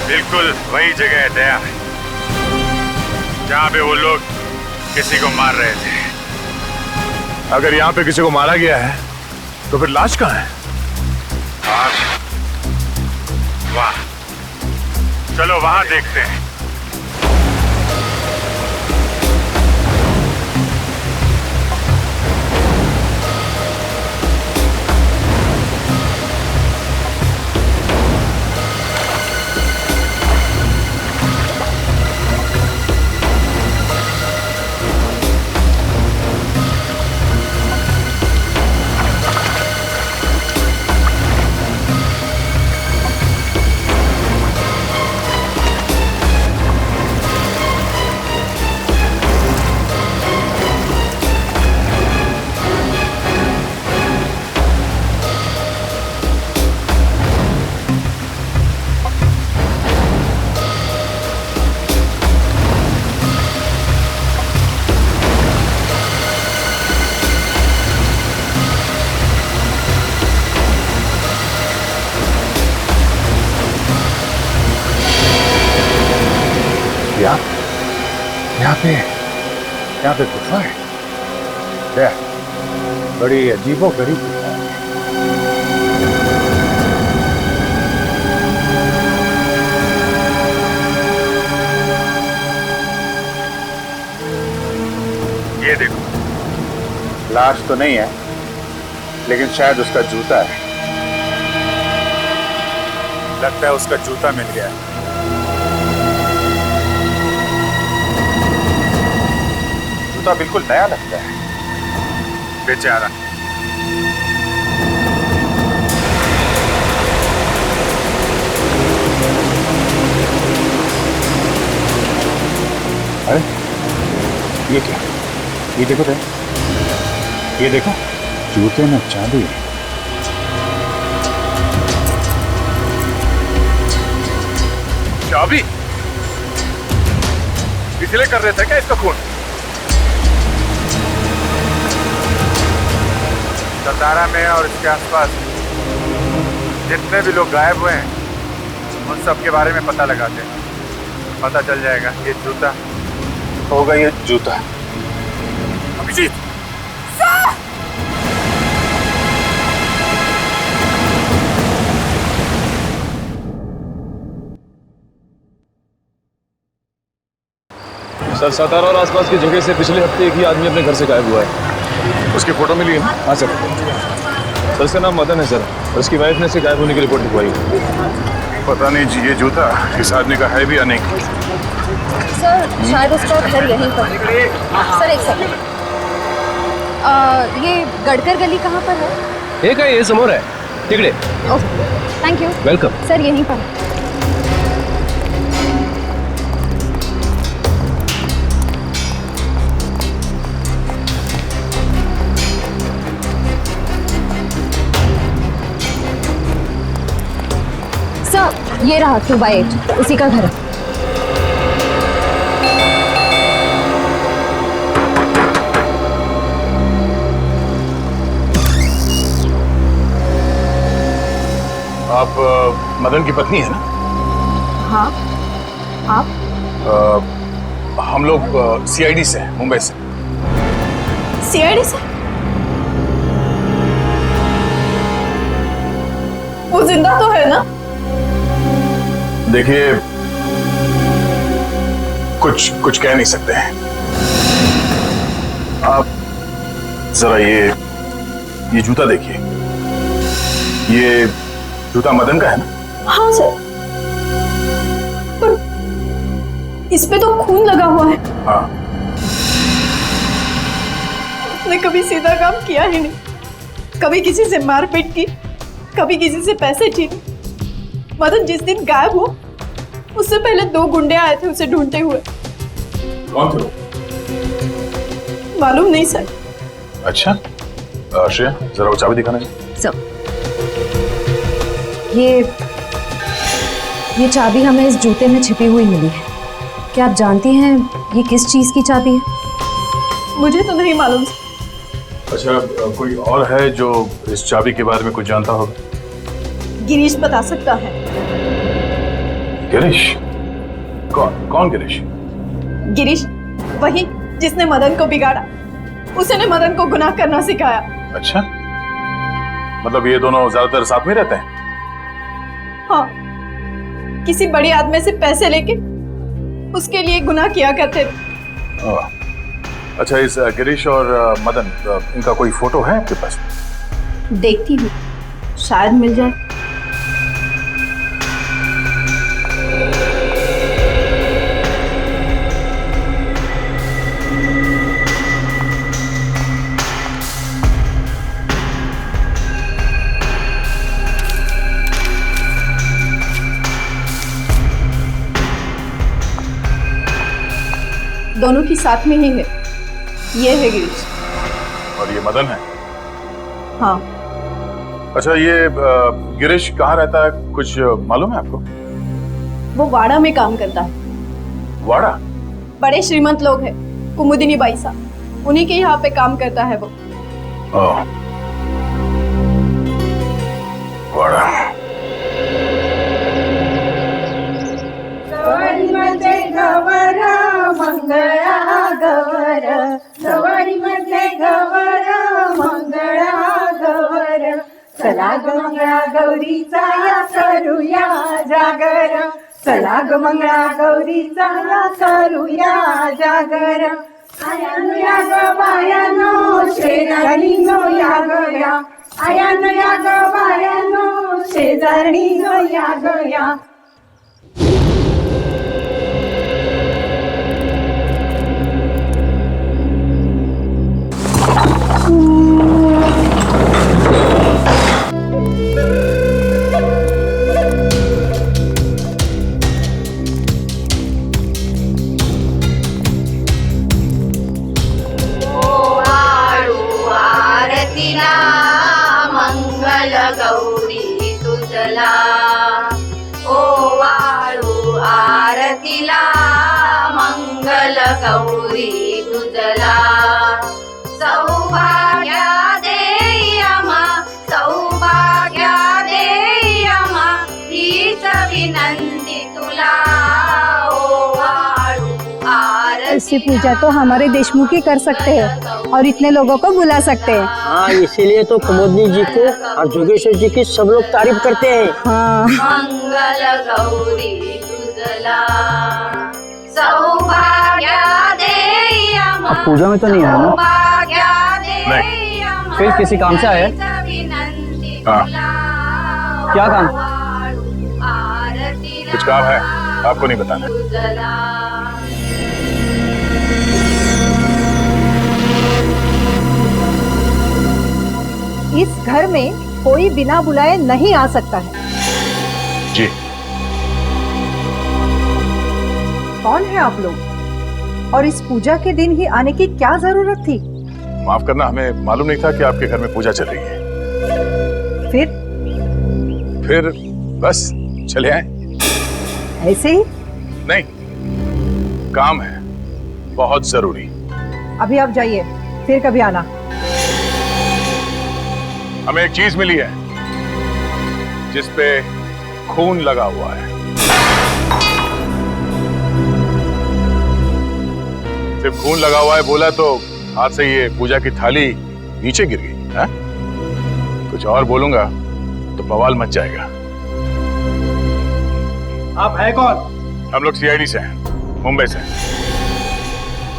बिल्कुल वही जगह है दया, जहाँ पे वो लोग किसी को मार रहे थे। अगर यहाँ पे किसी को मारा गया है तो फिर लाश कहाँ है? लाश? वाह, चलो वहां देखते हैं। यहाँ पे गुफा है, बड़ी अजीबो गरीब गुफा है। ये देखो, लाश तो नहीं है, लेकिन शायद उसका जूता है। लगता है उसका जूता मिल गया है। जूता बिल्कुल नया लगता है। बेचारा। अरे ये क्या? ये देखो तो, ये देखो, जूते में चांदी है। चाबी? इसलिए कर रहे थे क्या इसका खून? सरदारा में और इसके आसपास जितने भी लोग गायब हुए हैं उन सब के बारे में पता लगाते हैं। पता चल जाएगा ये जूता होगा, ये जूता। अभिजीत! सर, सातारा और आसपास की जगह से पिछले हफ्ते एक ही आदमी अपने घर से गायब हुआ है। उसकी फोटो मिली है? हाँ सर। सर इसका नाम मदन है सर, और उसकी वाइफ ने इसे गायब होने की रिपोर्ट लिखवाई। पता नहीं जी ये जूता इस आदमी का है भी या नहीं। सर शायद उसका घर यहीं पर। सर एक सेकंड। ये गडकर गली कहाँ पर है? हे काय हे समोर आहे तिकडे. Okay, thank you. Welcome. Sir यहीं पर. सर ये रहा 2/8, उसी का घर है. आप मदन की पत्नी है ना? हाँ. आप? हम लोग सीआईडी से हैं, मुंबई से. सीआईडी से? वो जिंदा तो है ना? देखिए, कुछ कह नहीं सकते हैं. आप जरा ये जूता देखिए. ये जूता मदन का है ना? हाँ सर, पर इस पे तो खून लगा हुआ है. हाँ. उसने कभी सीधा काम किया ही नहीं. कभी किसी से मारपीट की, कभी किसी से पैसे छीने. मदन जिस दिन गायब हुआ, उससे पहले 2 गुंडे आए थे उसे ढूंढते हुए. कौन थे? मालूम नहीं सर. अच्छा, श्रेया जरा वो चाबी दिखाना चाहिए. सर ये चाबी हमें इस जूते में छिपी हुई मिली है. क्या आप जानती हैं ये किस चीज की चाबी है? मुझे तो नहीं मालूम. अच्छा, कोई और है जो इस चाबी के बारे में कुछ जानता होगा? गिरीश बता सकता है. गिरीश? कौन गिरीश? गिरीश वही जिसने मदन को बिगाड़ा. उसने मदन को गुनाह करना सिखाया. अच्छा, मतलब ये दोनों ज्यादातर साथ में रहते हैं? हाँ, किसी बड़े आदमी से पैसे लेके उसके लिए गुनाह किया करते थे. अच्छा, इस गिरीश और मदन, इनका कोई फोटो है आपके पास? देखती हूँ, शायद मिल जाए. दोनों की साथ में ही है. ये है गिरीश. और ये मदन है? हाँ. अच्छा, ये गिरीश कहाँ रहता है, कुछ मालूम है आपको? वो वाड़ा में काम करता है. वाड़ा? बड़े श्रीमंत लोग हैं, कुमुदिनी बाई साहब, उन्हीं के यहाँ पे काम करता है वो. वाड़ा. मंगळा गवर, सवारी मध्ये गवर, मंगळा गवर. चला ग मंगळा गौरीचा या करूया जागर. चला ग मंगळा गौरीचा या करूया जागर. आयानो या ग बायानो, शेजारीनो या गया. आयानो या ग बायानो, शेजारीनो या गया. मंगल गौरी तुझला. ओ वाळू आरतीला, मंगल गौरी तुझला. सौभाग्या देई आम्हा, सौभाग्या देई आम्हा, हीच विनंती तुला. ओ वाळू ऐसी पूजा तो हमारे देशमुख ही कर सकते हैं और इतने लोगों को बुला सकते हैं. हाँ, इसीलिए तो कुमुदनी जी को और जोगेश्वर जी की सब लोग तारीफ करते हैं. हाँ. मंगल गौरी तुझला, सौभाग्या देई आम्हा. आप पूजा में तो नहीं है ना? सौभाग्या देई आम्हा, फिर किसी काम से आए? हाँ. क्या काम? कुछ काम है, आपको नहीं बताना. इस घर में कोई बिना बुलाए नहीं आ सकता है। जी। कौन है आप लोग और इस पूजा के दिन ही आने की क्या जरूरत थी? माफ करना, हमें मालूम नहीं था कि आपके घर में पूजा चल रही है। फिर बस चले आए। ऐसे ही? नहीं, काम है बहुत जरूरी। अभी आप जाइए, फिर कभी आना। हमें एक चीज मिली है जिस पे खून लगा हुआ है। सिर्फ खून लगा हुआ है बोला तो हाथ से ये पूजा की थाली नीचे गिर गई है? कुछ और बोलूंगा तो बवाल मच जाएगा। आप है कौन? हम लोग सीआईडी से हैं, मुंबई से।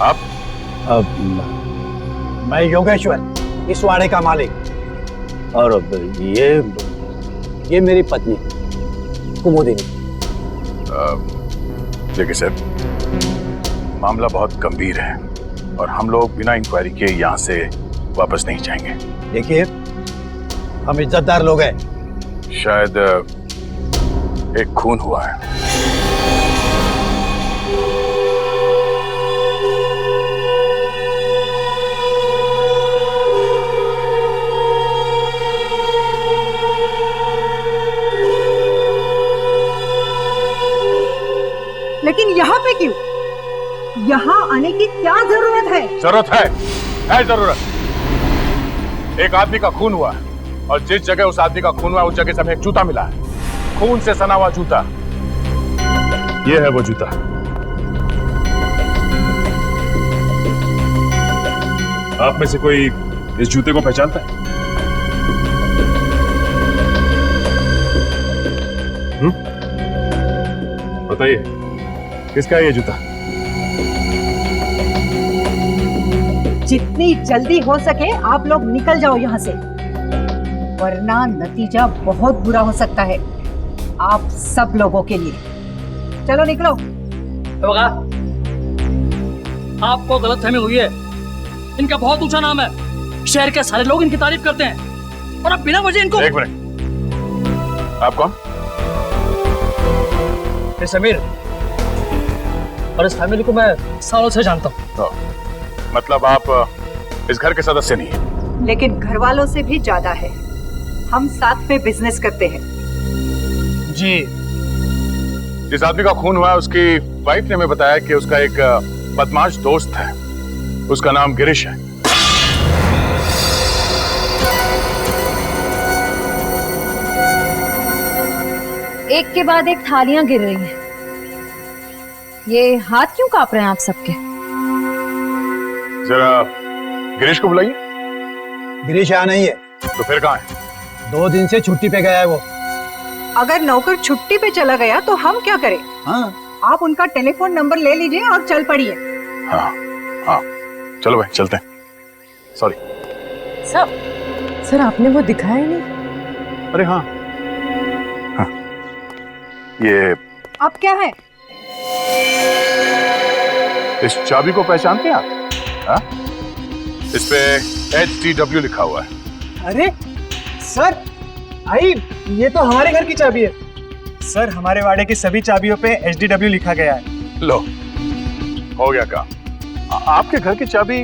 आप? मैं योगेश्वर, इस वाड़े का मालिक। और ये मेरी पत्नी कुमुदिनी। देखिए सर, मामला बहुत गंभीर है और हम लोग बिना इंक्वायरी के यहाँ से वापस नहीं जाएंगे। देखिए, हम इज्जतदार लोग हैं। शायद एक खून हुआ है। लेकिन यहाँ पे क्यों? यहाँ आने की क्या जरूरत है? जरूरत है जरूरत। एक आदमी का खून हुआ है और जिस जगह उस आदमी का खून हुआ उस जगह से हमें एक जूता मिला है, खून से सना हुआ जूता। ये है वो जूता। आप में से कोई इस जूते को पहचानता है? बताइए, किसका है ये जूता? जितनी जल्दी हो सके आप लोग निकल जाओ यहाँ से, वरना नतीजा बहुत बुरा हो सकता है आप सब लोगों के लिए। चलो निकलो। बगा, आपको गलतफहमी हुई है। इनका बहुत ऊंचा नाम है, शहर के सारे लोग इनकी तारीफ करते हैं और अब बिना वजह इनको। एक मिनट, आप कौन? समीर, और इस फैमिली को मैं सालों से जानता हूँ। मतलब आप इस घर के सदस्य नहीं हैं? लेकिन घर वालों से भी ज्यादा है। हम साथ में बिजनेस करते हैं। जी। जिस आदमी का खून हुआ है उसकी वाइफ ने हमें बताया कि उसका एक बदमाश दोस्त है, उसका नाम गिरीश है। एक के बाद एक थालियां गिर रही हैं। ये हाथ क्यों कांप रहे हैं आप सबके? जरा गिरीश को बुलाइए। गिरीश यहाँ नहीं है। तो फिर कहाँ है? 2 दिन से छुट्टी पे गया है वो। अगर नौकर छुट्टी पे चला गया तो हम क्या करें? हाँ। आप उनका टेलीफोन नंबर ले लीजिए और चल पड़िए। हाँ हाँ, चलो भाई चलते हैं। सॉरी सर, आपने वो दिखाया नहीं। अरे हाँ, ये अब क्या है? इस चाबी को पहचानते हैं आप? हाँ? इस पे HTW लिखा हुआ है। अरे सर, आई, ये तो हमारे घर की चाबी है। सर, हमारे वाड़े की सभी चाबियों पे HDW लिखा गया है। लो, हो गया काम। आपके घर की चाबी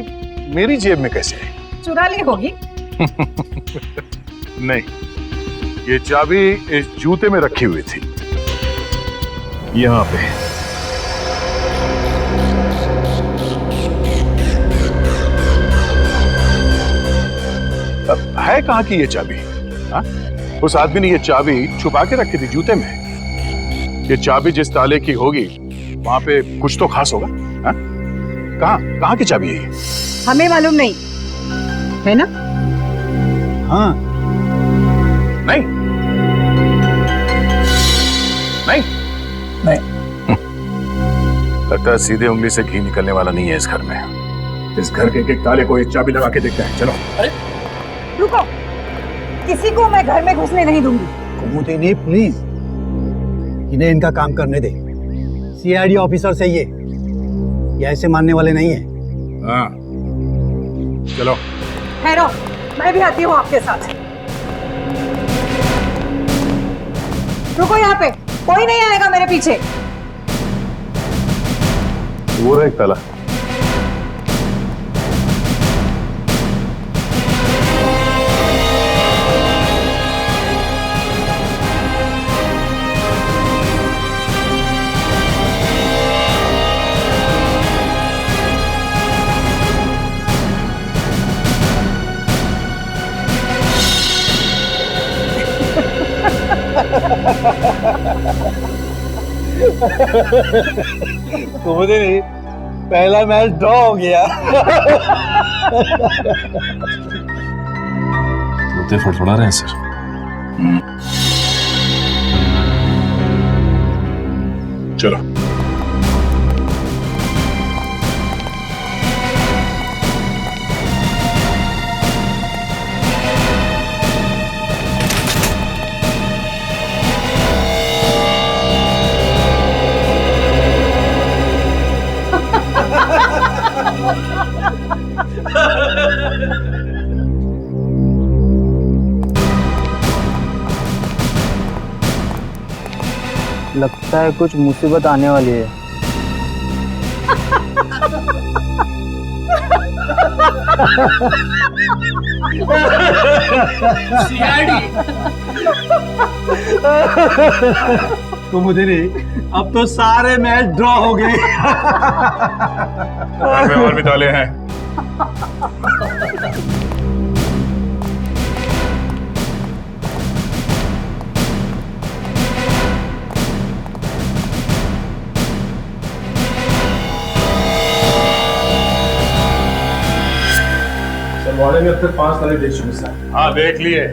मेरी जेब में कैसे है? चुरा ली होगी। नहीं, ये चाबी इस जूते में रखी हुई थी, यहाँ पे। है कहाँ की ये चाबी? हा? उस आदमी ने ये चाबी छुपा के रखी थी जूते में। ये चाबी जिस ताले की होगी वहां पे कुछ तो खास होगा। हा? कहाँ की चाबी है ये? हमें मालूम नहीं है ना? हाँ। नहीं नहीं नहीं। लगता है सीधे उंगली से घी निकलने वाला नहीं है इस घर में। इस घर के एक ताले को एक चाबी लगा के देखते हैं। चलो। अरे रुको, किसी को मैं घर में घुसने नहीं दूंगी। कुमुदिनी प्लीज, इन्हें इनका काम करने दे। सीआईडी ऑफिसर से ये ऐसे मानने वाले नहीं है। हाँ, चलो। ठहरो, मैं भी आती हूँ आपके साथ। रुको यहाँ पे, कोई नहीं आएगा मेरे पीछे। वो रहा एक ताला। तो मुझे नहीं, पहला मैच ड्रॉ हो गया। तोते फड़फड़ा रहे हैं सर। चलो लगता है कुछ मुसीबत आने वाली है। तो मुझे नहीं, अब तो सारे मैच ड्रॉ हो गए। और भी ताले हैं। वाले में अब तक 5 ताले देख चुके सर। हाँ देख लिए,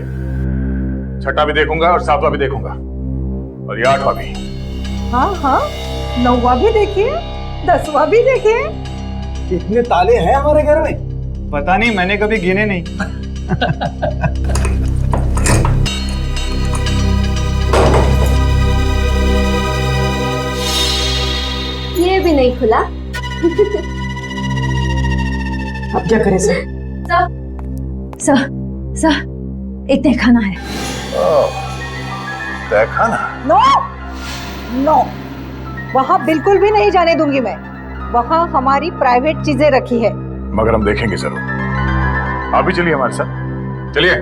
छठा भी देखूंगा और 7वां भी देखूंगा और ये 8वां भी। हाँ हाँ, 9वां भी देखिए, 10वां भी देखिए। इतने ताले हैं हमारे घर में? पता नहीं, मैंने कभी गिने नहीं। ये भी नहीं खुला। अब क्या करें सर? सर एक तहखाना है। तहखाना? नो नो, वहाँ बिल्कुल भी नहीं जाने दूंगी मैं। वहाँ हमारी प्राइवेट चीजें रखी है। मगर हम देखेंगे जरूर। आप भी चलिए हमारे साथ, चलिए।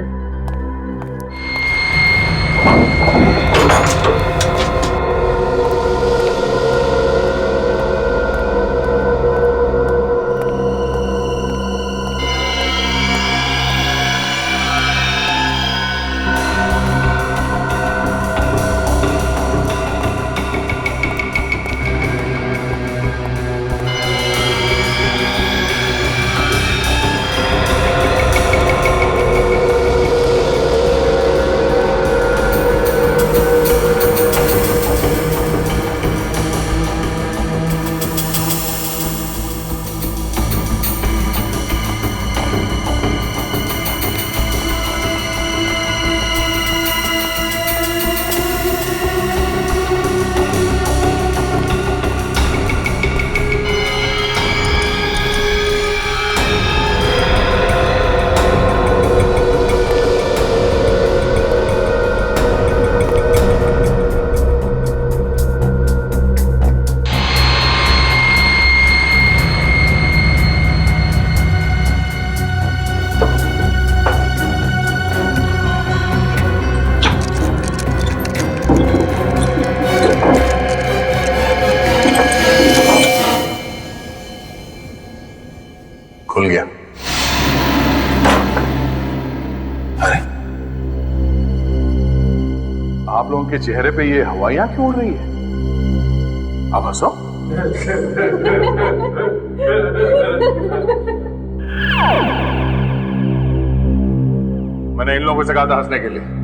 खुल गया। अरे आप लोगों के चेहरे पे ये हवाइयां क्यों उड़ रही है? आप हंसो। मैंने इन लोगों से कहा था हंसने के लिए।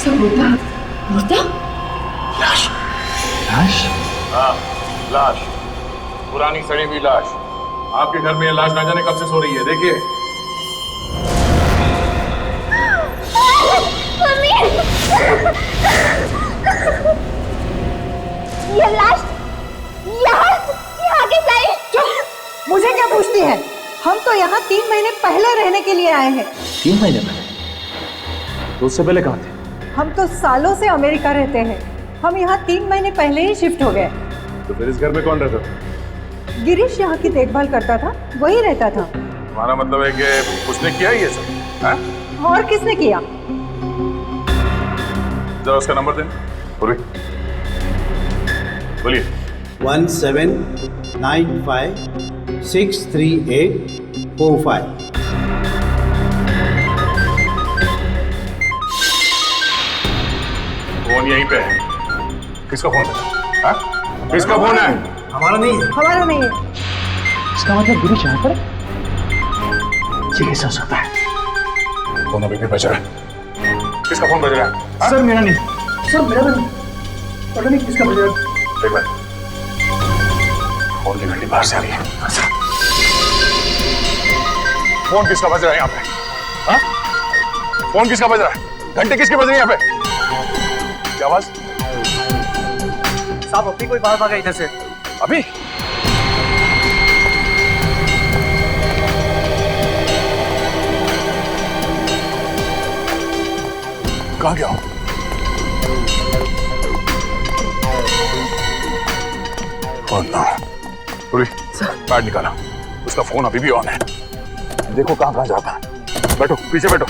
सब होता सड़ी हुई लाश। आपके घर में ये लाश ना जाने कब से सो रही है, देखिए। ये लाश यहाँ कैसे आई? चुप! मुझे क्या पूछती है? हम तो यहाँ 3 महीने पहले रहने के लिए आए हैं। 3 महीने पहले? तो उससे पहले कहाँ थे? हम तो सालों से अमेरिका रहते हैं। हम यहाँ 3 महीने पहले ही शिफ्ट हो गए। तो फिर इस घर में कौन रहता था? गिरीश यहाँ की देखभाल करता था, वही रहता था। तुम्हारा मतलब है कि उसने किया ये सब? हाँ? और किसने किया? जरा उसका नंबर दें। बोलिए। 1795-63845। फोन यहीं पे है। किसका फोन है? हाँ? किसका फोन है? हमारा नहीं है। हमारा नहीं है। इसका मतलब गिरीश यहाँ पर? ये कैसे हो सकता है? फोन अभी भी बज रहा है। किसका फोन बज रहा है? हाँ? सर मेरा नहीं। सर मेरा नहीं। पता नहीं किसका बज रहा है। एक बार। फोन की घंटी बाहर से आ रही है। फोन किसका बज रहा है यहाँ पे? हाँ? फोन किसका बज रहा है? घंटे किसकी बज रही है यहाँ पे? क्या आवाज? साहब अभी कोई बाहर भागा इधर से। अभी? कहाँ गया? कार्ड निकाला। उसका फोन अभी भी ऑन है। देखो कहाँ कहाँ जाता है। बैठो, पीछे बैठो।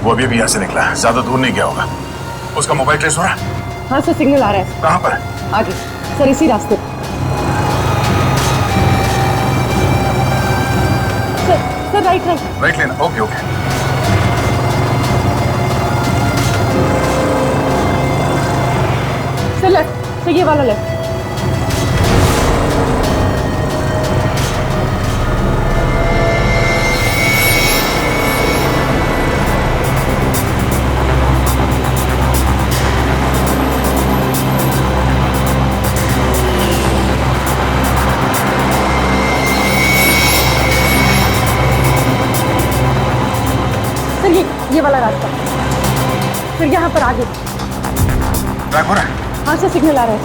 वो अभी यहाँ से निकला, ज्यादा दूर नहीं गया होगा। उसका मोबाइल ट्रेस हो रहा है? हाँ सर, सिग्नल आ रहा है। कहाँ पर? आगे सर, इसी रास्ते। Sir right right. राइट लेना। Okay okay. Sir left. Sir ये वाला लेफ्ट। ये वाला रास्ता। फिर यहाँ पर आगे। ट्रैक हो रहा है? हाँ सर, सिग्नल आ रहा है।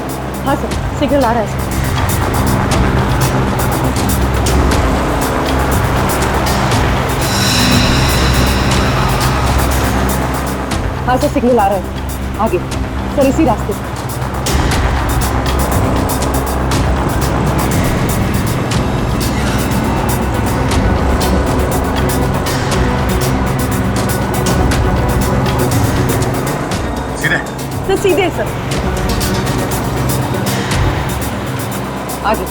हाँ सर, सिग्नल आ रहा है। हाँ सर, सिग्नल आ रहा है। आगे सर, इसी रास्ते। सर सीधे सर। आगे।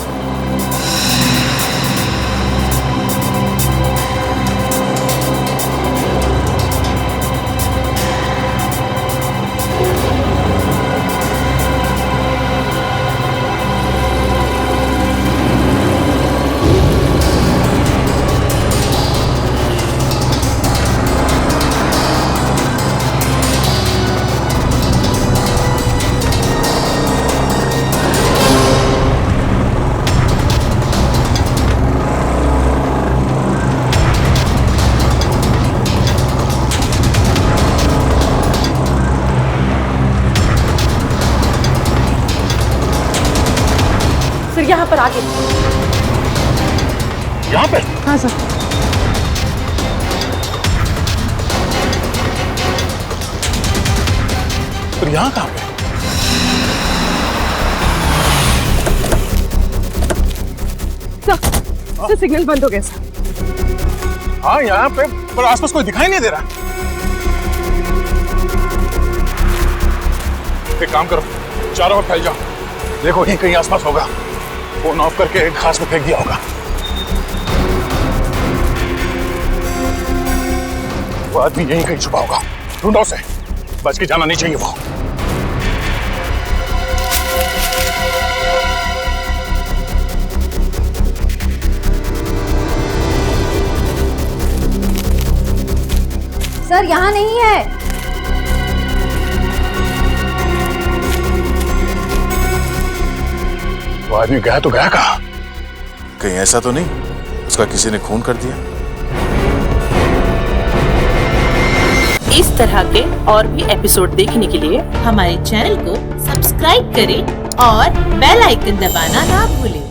यहाँ पर आगे। यहाँ पे? हाँ सर। तो यहाँ कहाँ पे? सर सिग्नल बंद हो गया सर। हाँ यहाँ पे, पर आसपास कोई दिखाई नहीं दे रहा। एक काम करो, चारों ओर फैल जाओ। देखो यहीं कहीं आसपास होगा। फोन ऑफ करके एक घास में फेंक दिया होगा। वो आदमी यहीं कहीं छुपा होगा। ढूंढो उसे, बच के जाना नहीं चाहिए वो। सर यहाँ नहीं है। वो आदमी गया तो गया कहाँ? कहीं ऐसा तो नहीं उसका किसी ने खून कर दिया? इस तरह के और भी एपिसोड देखने के लिए हमारे चैनल को सब्सक्राइब करें और बेल आइकन दबाना ना भूलें।